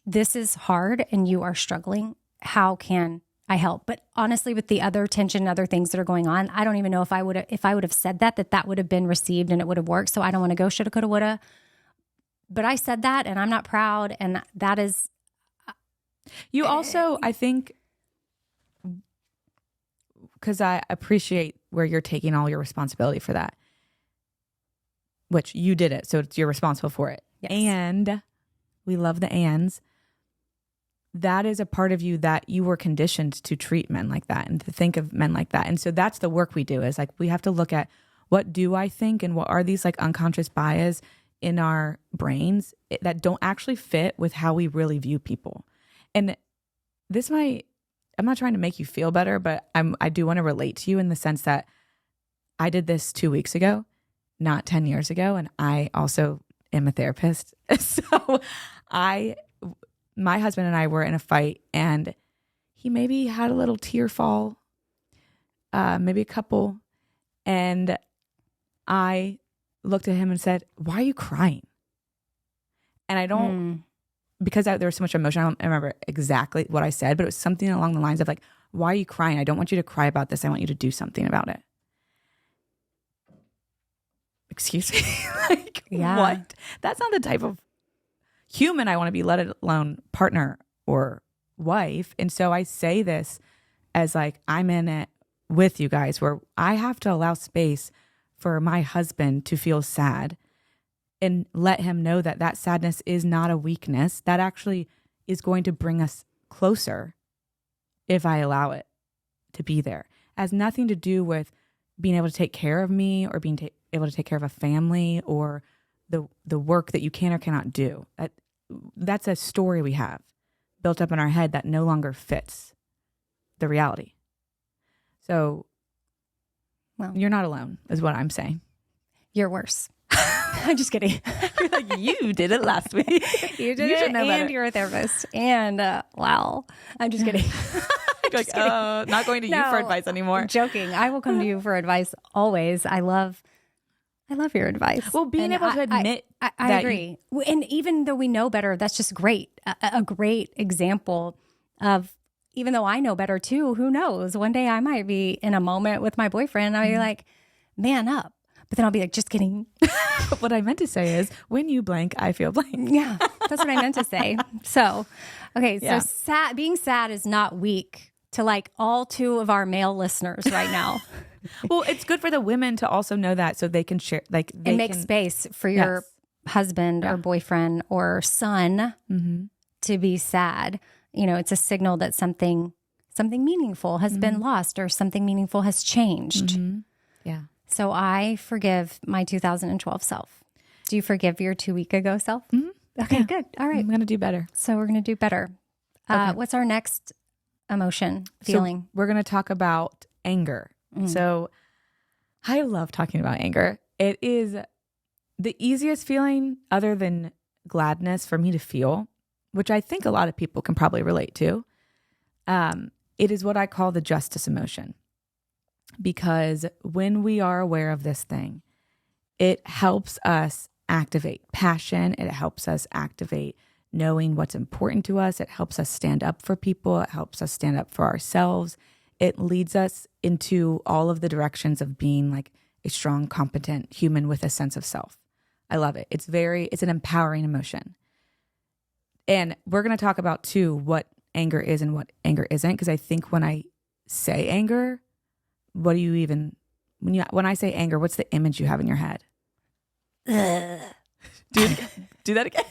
this is hard and you are struggling. How can I help? But honestly, with the other tension and other things that are going on, I don't even know if I would have said that would have been received and it would have worked. So I don't want to go shoulda, coulda, woulda. But I said that and I'm not proud. And that is. You also, I think, because I appreciate where you're taking all your responsibility for that, which you did it. So you're responsible for it. Yes. And we love the ands. That is a part of you that you were conditioned to treat men like that and to think of men like that. And so that's the work we do, is like, we have to look at what do I think and what are these like unconscious bias in our brains that don't actually fit with how we really view people. And this might, I'm not trying to make you feel better, but I do want to relate to you in the sense that I did this 2 weeks ago, not 10 years ago. And I also am a therapist. So my husband and I were in a fight, and he maybe had a little tear fall, maybe a couple. And I looked at him and said, why are you crying? And I don't, because there was so much emotion, I don't remember exactly what I said, but it was something along the lines of like, why are you crying? I don't want you to cry about this. I want you to do something about it. Excuse me? Like, what? That's not the type of human I want to be, let alone partner or wife. And so I say this as like, I'm in it with you guys, where I have to allow space for my husband to feel sad and let him know that that sadness is not a weakness. That actually is going to bring us closer if I allow it to be there. has nothing to do with being able to take care of me or being able to take care of a family or the work that you can or cannot do. That's a story we have built up in our head that no longer fits the reality. So, well, you're not alone, is what I'm saying. You're worse. I'm just kidding. You're like, you did it last week. You did it, and you're a therapist. And wow, I'm just kidding. Like, not going to you for advice anymore. I'm joking. I will come to you for advice always. I love your advice. Well, being able to admit I agree. And even though we know better, that's just great. A great example of, even though I know better too, who knows? One day I might be in a moment with my boyfriend and I'll be like, man up. But then I'll be like, just kidding. What I meant to say is, when you blank, I feel blank. Yeah, that's what I meant to say. So, okay. So being sad is not weak to like all 2 of our male listeners right now. Well, it's good for the women to also know that so they can share, like, and make space for your husband or boyfriend or son to be sad. You know, it's a signal that something meaningful has been lost or something meaningful has changed. Yeah. So I forgive my 2012 self. Do you forgive your 2 week ago self? Okay, good. All right. I'm going to do better. So we're going to do better. Okay. What's our next emotion, feeling? So we're going to talk about anger. So I love talking about anger. It is the easiest feeling other than gladness for me to feel, which I think a lot of people can probably relate to. It is what I call the justice emotion, because when we are aware of this thing, it helps us activate passion. It helps us activate knowing what's important to us. It helps us stand up for people. It helps us stand up for ourselves. It leads us into all of the directions of being like a strong, competent human with a sense of self. I love it. It's an empowering emotion. And we're going to talk about too, what anger is and what anger isn't. Because I think when I say anger, when I say anger, what's the image you have in your head? Do that again.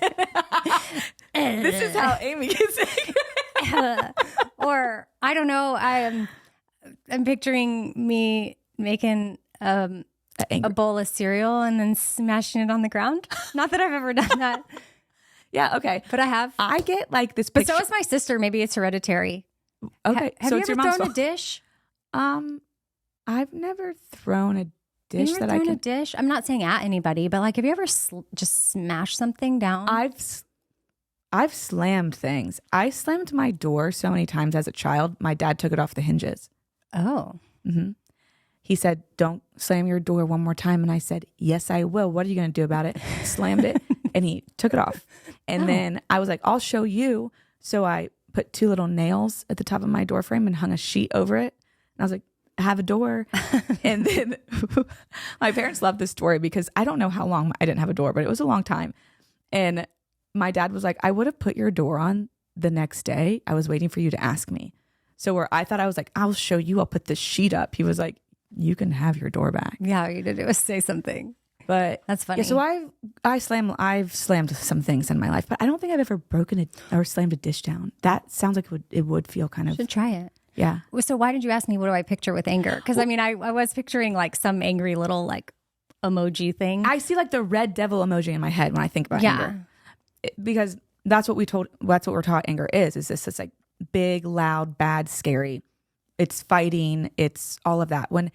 This is how Amy gets angry. Or I don't know. I'm picturing me making a bowl of cereal and then smashing it on the ground. Not that I've ever done that. Yeah, okay. But I have. I get like this picture. But so is my sister. Maybe it's hereditary. Okay. Have you ever thrown a dish? I've never thrown a dish that I can... a dish? I'm not saying at anybody, but like, have you ever just smashed something down? I've slammed things. I slammed my door so many times as a child. My dad took it off the hinges. Oh. Mm-hmm. He said, don't slam your door one more time. And I said, yes, I will. What are you going to do about it? Slammed it and he took it off. And then I was like, I'll show you. So I put 2 little nails at the top of my door frame and hung a sheet over it. And I was like, I have a door. And then my parents loved this story because I don't know how long I didn't have a door, but it was a long time. And my dad was like, I would have put your door on the next day. I was waiting for you to ask me. So where I thought I was like, I'll show you, I'll put this sheet up. He was like, you can have your door back. Yeah, you did. It was say something. But that's funny. Yeah, so I've slammed some things in my life, but I don't think I've ever broken it or slammed a dish down. That sounds like it would feel kind of. Should try it. Yeah. So why did you ask me, what do I picture with anger? Because I mean, I was picturing like some angry little like emoji thing. I see like the red devil emoji in my head when I think about anger. Because that's what we're taught anger is this it's like big, loud, bad, scary. It's fighting. It's all of that. When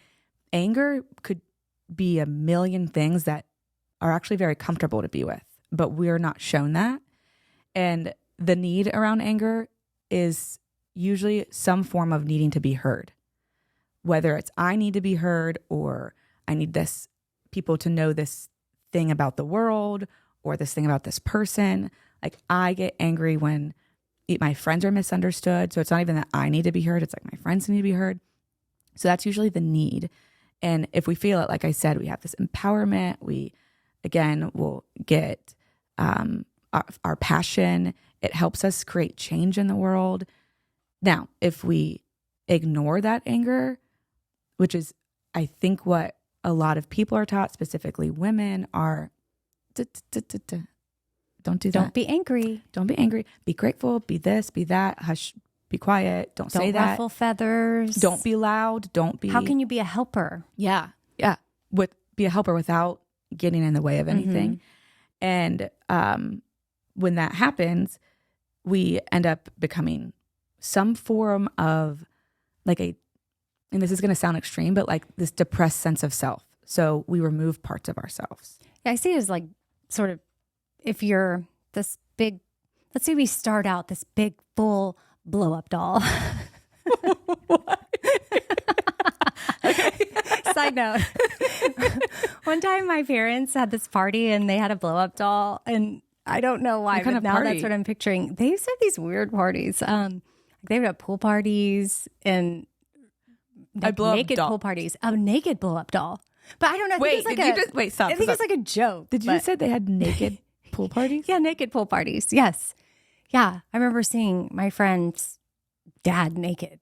anger could be a million things that are actually very comfortable to be with, but we're not shown that. And the need around anger is usually some form of needing to be heard, whether it's I need to be heard or I need this people to know this thing about the world or this thing about this person. Like I get angry when my friends are misunderstood. So it's not even that I need to be heard. It's like my friends need to be heard. So that's usually the need. And if we feel it, like I said, we have this empowerment. We, again, will get our passion. It helps us create change in the world. Now, if we ignore that anger, which is, I think, what a lot of people are taught, specifically women, are don't do that. Don't be angry. Don't be angry. Be grateful. Be this, be that. Hush. be quiet. Don't say that. Don't ruffle feathers. Don't be loud. Don't be. How can you be a helper? Yeah. Yeah. Be a helper without getting in the way of anything. And when that happens, we end up becoming some form of like and this is going to sound extreme, but like this depressed sense of self. So we remove parts of ourselves. Yeah, I see it as like sort of if you're this big, let's say we start out this big, full blow up doll. Side note. One time my parents had this party and they had a blow up doll, and I don't know why, but now that's what I'm picturing. They used to have these weird parties. They would have pool parties and naked pool parties. A naked blow up doll. But I don't know. Wait, stop. I think it's like a joke. Did you just say they had naked pool parties? Yeah, naked pool parties. Yes. Yeah. I remember seeing my friend's dad naked.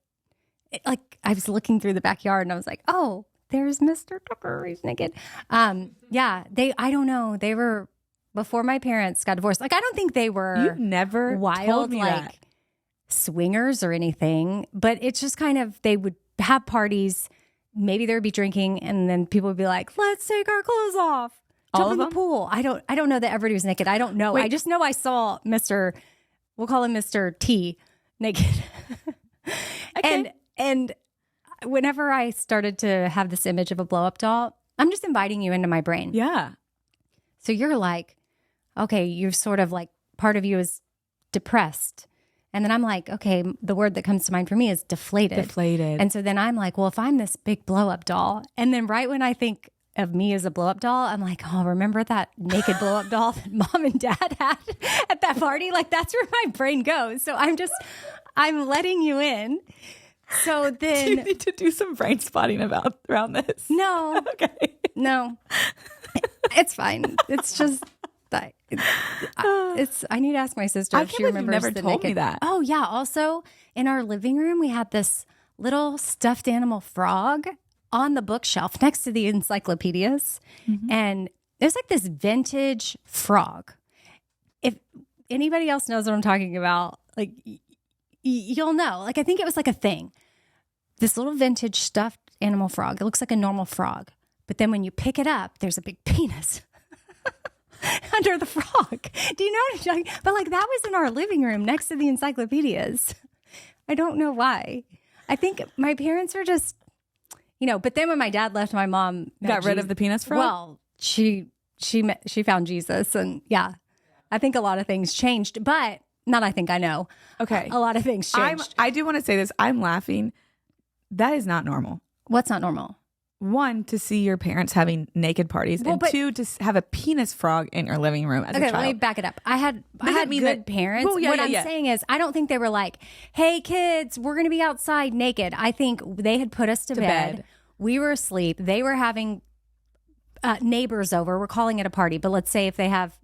Like I was looking through the backyard and I was like, oh, there's Mr. Tucker. He's naked. Yeah. I don't know. They were before my parents got divorced. Like, I don't think they were You've never wild, told me like that. Swingers or anything, but it's just kind of, they would have parties. Maybe there would be drinking and then people would be like, let's take our clothes off. Jump in the pool. I don't know that everybody was naked. I don't know. Wait. I just know I saw we'll call him Mr. T naked. Okay. And whenever I started to have this image of a blow up doll, I'm just inviting you into my brain. Yeah. So you're like, okay, you're sort of like part of you is depressed. And then I'm like, okay, the word that comes to mind for me is deflated. Deflated. And so then I'm like, well, if I'm this big blow up doll, and then right when I think of me as a blow up doll, I'm like, oh, remember that naked blow up doll that mom and dad had at that party? Like that's where my brain goes. So I'm letting you in. So then do you need to do some brain spotting around this? No. Okay. No. It's fine. It's just that I need to ask my sister if she remembers. You've never the told naked. me that. Oh yeah. Also in our living room, we had this little stuffed animal frog on the bookshelf next to the encyclopedias. Mm-hmm. And it was like this vintage frog. If anybody else knows what I'm talking about, like you'll know. Like I think it was like a thing. This little vintage stuffed animal frog. It looks like a normal frog. But then when you pick it up, there's a big penis under the frog. Do you know what I'm talking? But like that was in our living room next to the encyclopedias. I don't know why. I think my parents were just, but then when my dad left, my mom got rid of the penis frog. Well, she found Jesus, and yeah, I think a lot of things changed, but not. I think I know. Okay, a lot of things changed. I do want to say this. I'm laughing. That is not normal. What's not normal? One, to see your parents having naked parties, and two, to have a penis frog in your living room as a child. Okay, let me back it up. I had good parents. Well, what I'm saying is, I don't think they were like, hey, kids, we're going to be outside naked. I think they had put us to bed. We were asleep. They were having neighbors over. We're calling it a party, but let's say if they have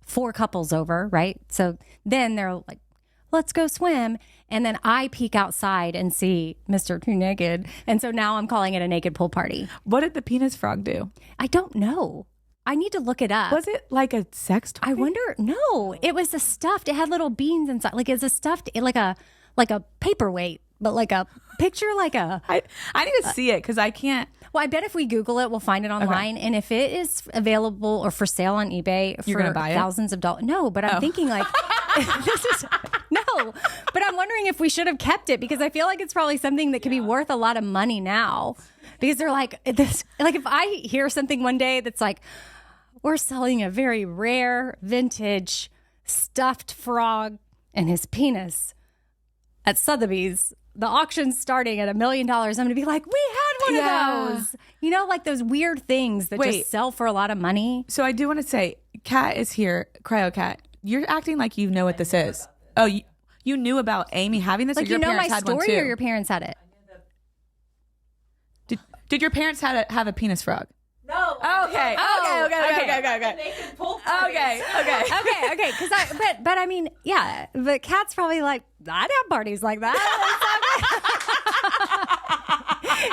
4 couples over, right? So then they're like, let's go swim. And then I peek outside and see Mr. Too Naked. And so now I'm calling it a naked pool party. What did the penis frog do? I don't know. I need to look it up. Was it like a sex toy? I wonder. No, it was a stuffed. It had little beans inside. Like it's a stuffed, like a paperweight, but like a picture, like a. I need to see it because I can't. Well, I bet if we Google it, we'll find it online. Okay. And if it is available or for sale on eBay for thousands of dollars. No, but I'm thinking like, no, but I'm wondering if we should have kept it because I feel like it's probably something that could be worth a lot of money now because they're like this, like if I hear something one day that's like, we're selling a very rare vintage stuffed frog and his penis at Sotheby's. The auction's starting at $1 million. I'm going to be like, we had one of those. Like those weird things that just sell for a lot of money. So I do want to say, Kat is here, Cryo Kat. You're acting like you know what this is. Oh, you knew about Amy having this, like, or your parents had one too? My story, or your parents had it? Did your parents have a penis frog? No. Okay. Okay. Naked pool Okay. But I mean, yeah. But Kat's probably like, I'd have parties like that.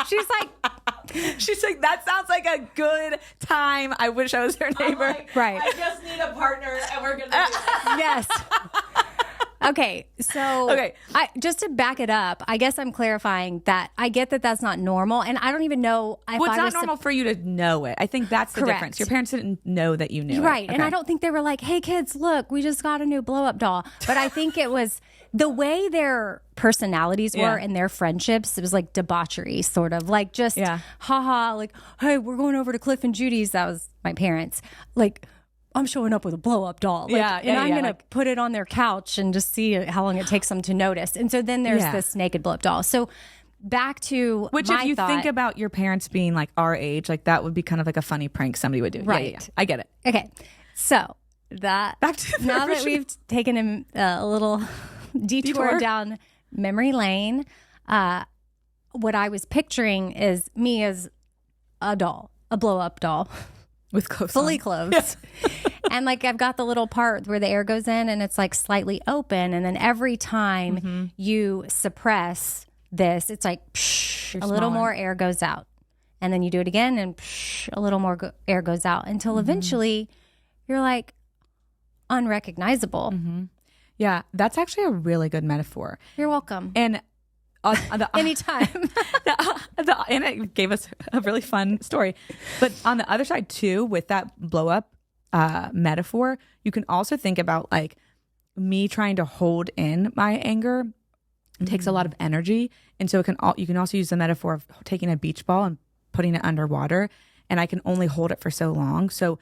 She's like, that sounds like a good time. I wish I was her neighbor. Like, right. I just need a partner, and we're gonna do this. Yes. Okay, so just to back it up, I guess I'm clarifying that I get that that's not normal, and I don't even know. Well, it's not normal for you to know it. I think that's the difference. Your parents didn't know that you knew right, it. And I don't think they were like, "Hey, kids, look, we just got a new blow-up doll." But I think it was the way their personalities were and their friendships. It was like debauchery, sort of like just haha, like, "Hey, we're going over to Cliff and Judy's." That was my parents, like. I'm showing up with a blow-up doll. Like, and I'm going to put it on their couch and just see how long it takes them to notice. And so then there's this naked blow-up doll. So back to Which if you think about your parents being like our age, like that would be kind of like a funny prank somebody would do. Right. Yeah. I get it. Okay. So that back to now that we've taken a little detour down memory lane, what I was picturing is me as a doll, a blow-up doll. With clothes fully on. Clothed. Yes. And like I've got the little part where the air goes in and it's like slightly open. And then every time you suppress this, it's like a little more air goes out. And then you do it again and a little more air goes out until eventually you're like unrecognizable. Yeah, that's actually a really good metaphor. You're welcome. And anytime. And it gave us a really fun story. But on the other side too, with that blow up metaphor, you can also think about like me trying to hold in my anger. It takes a lot of energy. And so you can also use the metaphor of taking a beach ball and putting it underwater. And I can only hold it for so long. So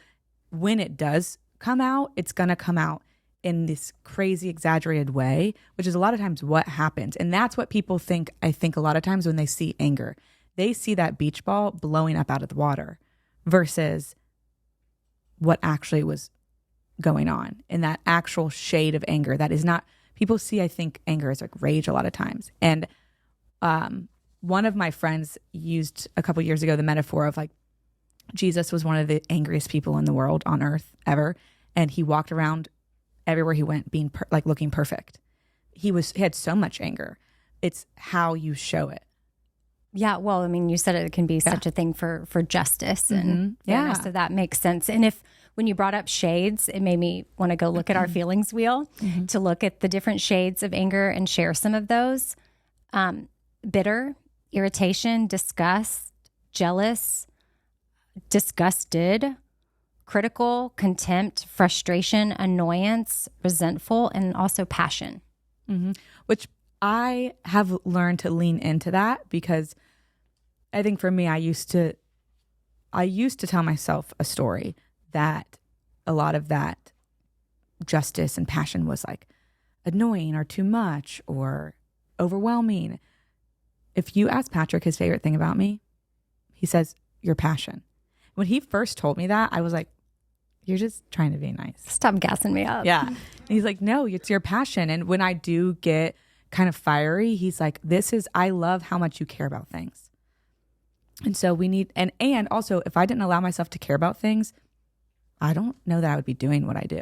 when it does come out, it's going to come out in this crazy exaggerated way, which is a lot of times what happens. And that's what people think, I think a lot of times when they see anger, they see that beach ball blowing up out of the water versus what actually was going on in that actual shade of anger. That is not, people see, I think, anger as like rage a lot of times. And one of my friends used a couple years ago the metaphor of like Jesus was one of the angriest people in the world on earth ever. And he walked around everywhere he went being like looking perfect. He had so much anger. It's how you show it. Yeah, well, I mean, you said it can be such a thing for justice and so that makes sense. And when you brought up shades, it made me want to go look at our feelings wheel to look at the different shades of anger and share some of those. Bitter, irritation, disgust, jealous, disgusted, critical, contempt, frustration, annoyance, resentful, and also passion. Which I have learned to lean into that because I think for me, I used to tell myself a story that a lot of that justice and passion was like annoying or too much or overwhelming. If you ask Patrick his favorite thing about me, he says, your passion. When he first told me that, I was like, you're just trying to be nice. Stop gassing me up. Yeah. And he's like, no, it's your passion. And when I do get kind of fiery, he's like, I love how much you care about things. And so we need, and also if I didn't allow myself to care about things, I don't know that I would be doing what I do.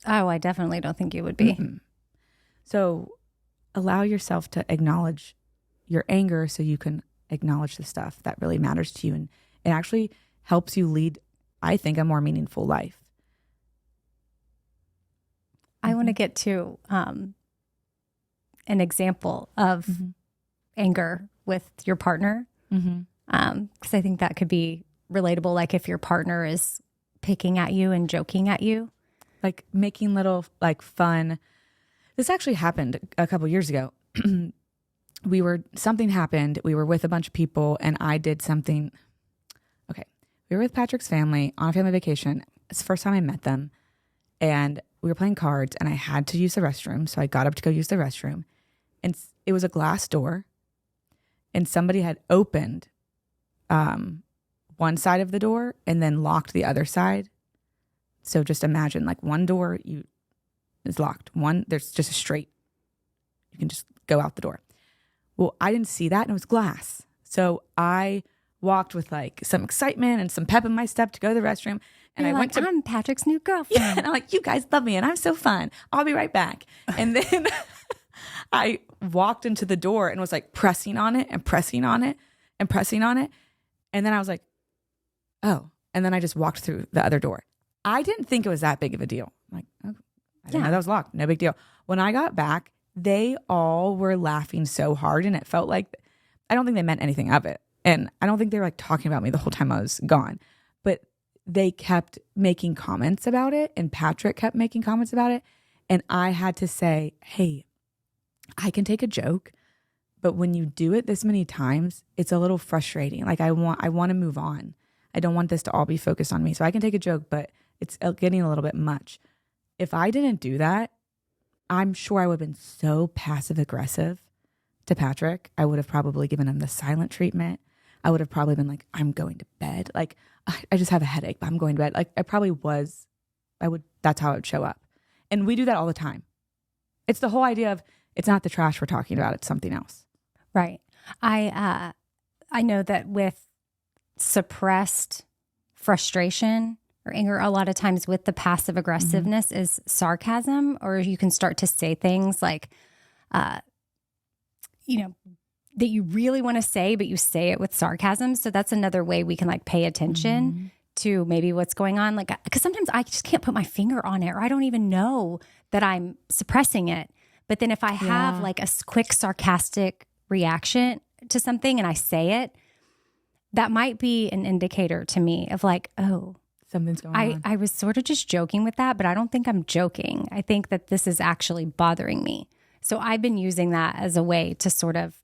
Oh, I definitely don't think you would be. So allow yourself to acknowledge your anger so you can acknowledge the stuff that really matters to you. And it actually helps you lead, I think, a more meaningful life. I want to get to an example of anger with your partner, because I think that could be relatable. Like if your partner is picking at you and joking at you, like making little like fun. This actually happened a couple years ago. Something happened. We were with a bunch of people, and I did something. Okay, we were with Patrick's family on a family vacation. It's the first time I met them, and we were playing cards, and I had to use the restroom, so I got up to go use the restroom, and it was a glass door, and somebody had opened one side of the door and then locked the other side. So just imagine like one door is locked. There's just a straight. You can just go out the door. Well, I didn't see that, and it was glass. So I walked with like some excitement and some pep in my step to go to the restroom. And You're like, I'm Patrick's new girlfriend. Yeah, and I'm like, you guys love me, and I'm so fun. I'll be right back. And then I walked into the door and was like pressing on it and pressing on it and pressing on it. And then I was like, oh. And then I just walked through the other door. I didn't think it was that big of a deal. I'm like, I didn't know that was locked. No big deal. When I got back, they all were laughing so hard, and it felt like, I don't think they meant anything of it. And I don't think they were like talking about me the whole time I was gone, but they kept making comments about it, and Patrick kept making comments about it. And I had to say, hey, I can take a joke, but when you do it this many times, it's a little frustrating. Like I want to move on. I don't want this to all be focused on me. So I can take a joke, but it's getting a little bit much. If I didn't do that, I'm sure I would have been so passive aggressive to Patrick. I would have probably given him the silent treatment. I would have probably been like, I'm going to bed. Like, I just have a headache, but I'm going to bed. Like, that's how it would show up. And we do that all the time. It's the whole idea of, it's not the trash we're talking about, it's something else. Right. I know that with suppressed frustration or anger, a lot of times with the passive aggressiveness is sarcasm, or you can start to say things like, that you really want to say, but you say it with sarcasm. So that's another way we can like pay attention to maybe what's going on. Like, because sometimes I just can't put my finger on it, or I don't even know that I'm suppressing it. But then if I have like a quick sarcastic reaction to something and I say it, that might be an indicator to me of like, oh, something's going on. I was sort of just joking with that, but I don't think I'm joking. I think that this is actually bothering me. So I've been using that as a way to sort of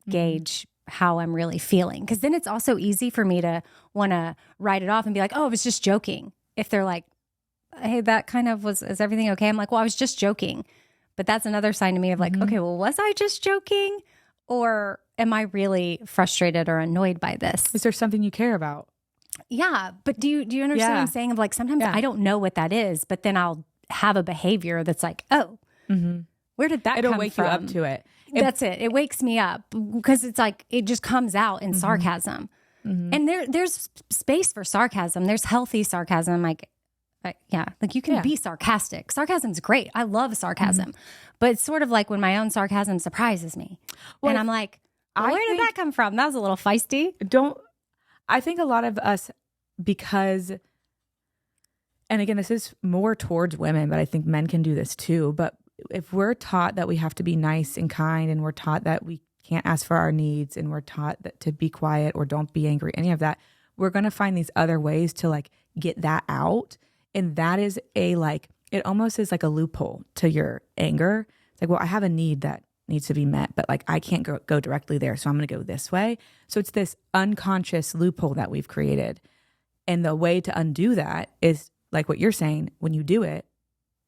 gauge how I'm really feeling. Because then it's also easy for me to want to write it off and be like, oh, I was just joking. If they're like, hey, that kind of is everything okay? I'm like, well, I was just joking. But that's another sign to me of like, okay, well, was I just joking? Or am I really frustrated or annoyed by this? Is there something you care about? Yeah. But do you understand what I'm saying? Of like, sometimes I don't know what that is, but then I'll have a behavior that's like, oh, where did that come from? It'll wake you up to it. That's it. It wakes me up because it's like, it just comes out in sarcasm. And there's space for sarcasm. There's healthy sarcasm. Like you can be sarcastic. Sarcasm's great. I love sarcasm. But it's sort of like when my own sarcasm surprises me. And I'm like, where did that come from? That was a little feisty. I think a lot of us, because, and again, this is more towards women, but I think men can do this too. But if we're taught that we have to be nice and kind, and we're taught that we can't ask for our needs, and we're taught that to be quiet or don't be angry, any of that, we're going to find these other ways to like get that out. And that is it almost is like a loophole to your anger. It's like, well, I have a need that needs to be met, but like I can't go directly there, so I'm going to go this way. So it's this unconscious loophole that we've created. And the way to undo that is like what you're saying. When you do it,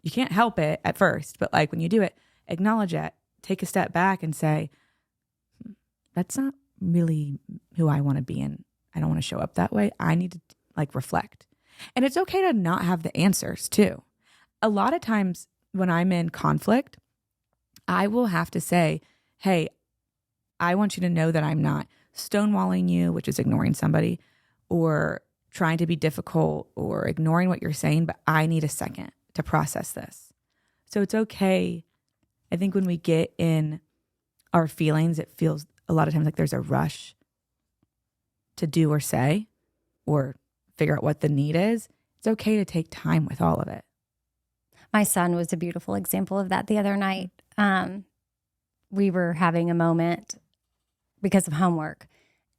you can't help it at first, but like when you do it, acknowledge it, take a step back and say, that's not really who I want to be, and I don't want to show up that way. I need to like reflect. And it's okay to not have the answers too. A lot of times when I'm in conflict, I will have to say, hey, I want you to know that I'm not stonewalling you, which is ignoring somebody, or trying to be difficult or ignoring what you're saying, but I need a second to process this. So it's okay. I think when we get in our feelings, it feels a lot of times like there's a rush to do or say or figure out what the need is. It's okay to take time with all of it. My son was a beautiful example of that the other night. We were having a moment because of homework,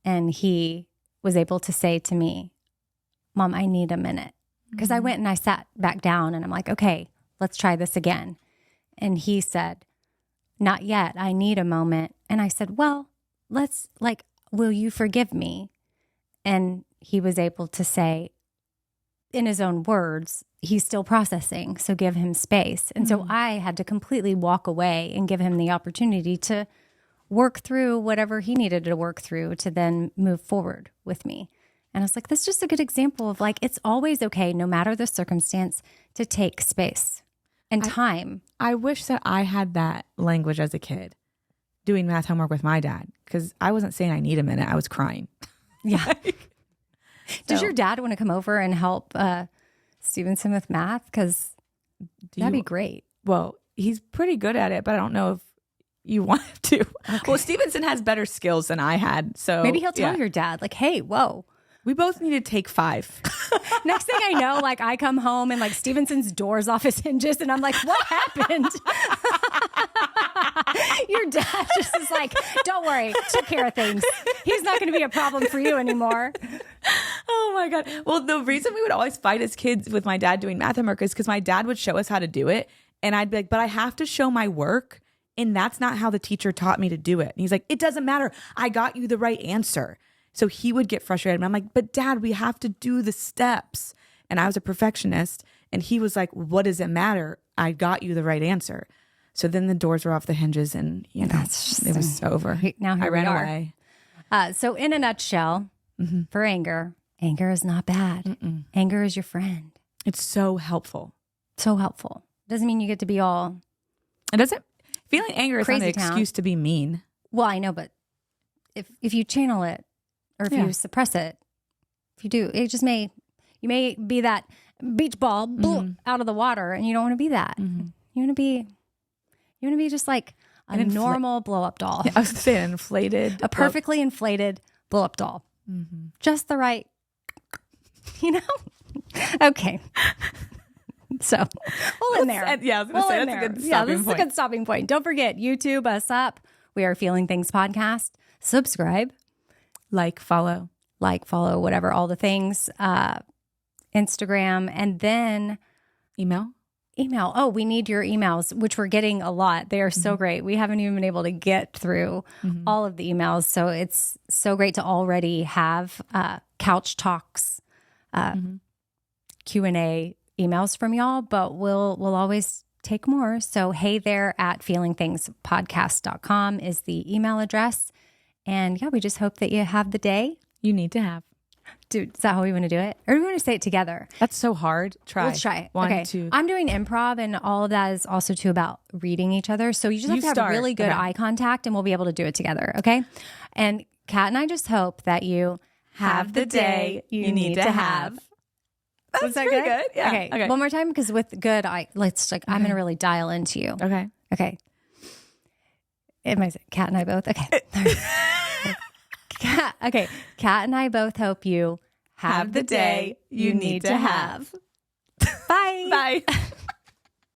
and he was able to say to me, Mom, I need a minute. Because I went and I sat back down and I'm like, okay, let's try this again. And he said, not yet. I need a moment. And I said, well, will you forgive me? And he was able to say, in his own words, he's still processing, so give him space. And so I had to completely walk away and give him the opportunity to work through whatever he needed to work through to then move forward with me. And I was like, that's just a good example of like, it's always okay, no matter the circumstance, to take space and time. I wish that I had that language as a kid, doing math homework with my dad, because I wasn't saying I need a minute. I was crying. Yeah. Does your dad want to come over and help Stevenson with math? Because that'd be great. Well, he's pretty good at it, but I don't know if you want to. Okay. Well, Stevenson has better skills than I had. So maybe he'll tell your dad like, hey, whoa. We both need to take 5. Next thing I know, like I come home and like Stevenson's door's off his hinges and I'm like, what happened? Your dad just is like, don't worry, took care of things. He's not going to be a problem for you anymore. Oh my God. Well, the reason we would always fight as kids with my dad doing math homework is because my dad would show us how to do it. And I'd be like, but I have to show my work. And that's not how the teacher taught me to do it. And he's like, it doesn't matter. I got you the right answer. So he would get frustrated. And I'm like, but Dad, we have to do the steps. And I was a perfectionist. And he was like, what does it matter? I got you the right answer. So then the doors were off the hinges and, you know, it was over. Now here I ran we are. away. So in a nutshell, for anger is not bad. Mm-mm. Anger is your friend. It's so helpful. So helpful. Doesn't mean you get to be all It doesn't, feeling anger is not an Crazy town. excuse to be mean. well, I know, but if you channel it or if you suppress it, if you do, it just you may be that beach ball out of the water and you don't want to be that. You want to be just like a normal blow up doll. Yeah, I was saying inflated. A perfectly inflated blow up doll. Just the right, Okay. So we'll end there. Yeah, I was going to say, that's a good stopping point. This is a good stopping point. Don't forget, YouTube us up. We are Feeling Things Podcast. Subscribe. Like, follow, whatever, all the things. Instagram, and then email. Oh, we need your emails, which we're getting a lot. They are so great. We haven't even been able to get through all of the emails. So it's so great to already have couch talks, Q&A emails from y'all, but we'll always take more. So hey there at feelingthingspodcast.com is the email address. And yeah, we just hope that you have the day you need to have. Dude, is that how we want to do it? Or do we want to say it together? That's so hard. Let's try. One, okay. 2. I'm doing improv, and all of that is also too about reading each other. So you just have to have really good eye contact, and we'll be able to do it together. Okay. And Kat and I just hope that you have the day you need to have. That's pretty good. Yeah. Okay. One more time, because with good, I'm going to really dial into you. Okay. Am I saying Kat and I both? Okay. Kat and I both hope you have the day you need to have. Bye. Bye.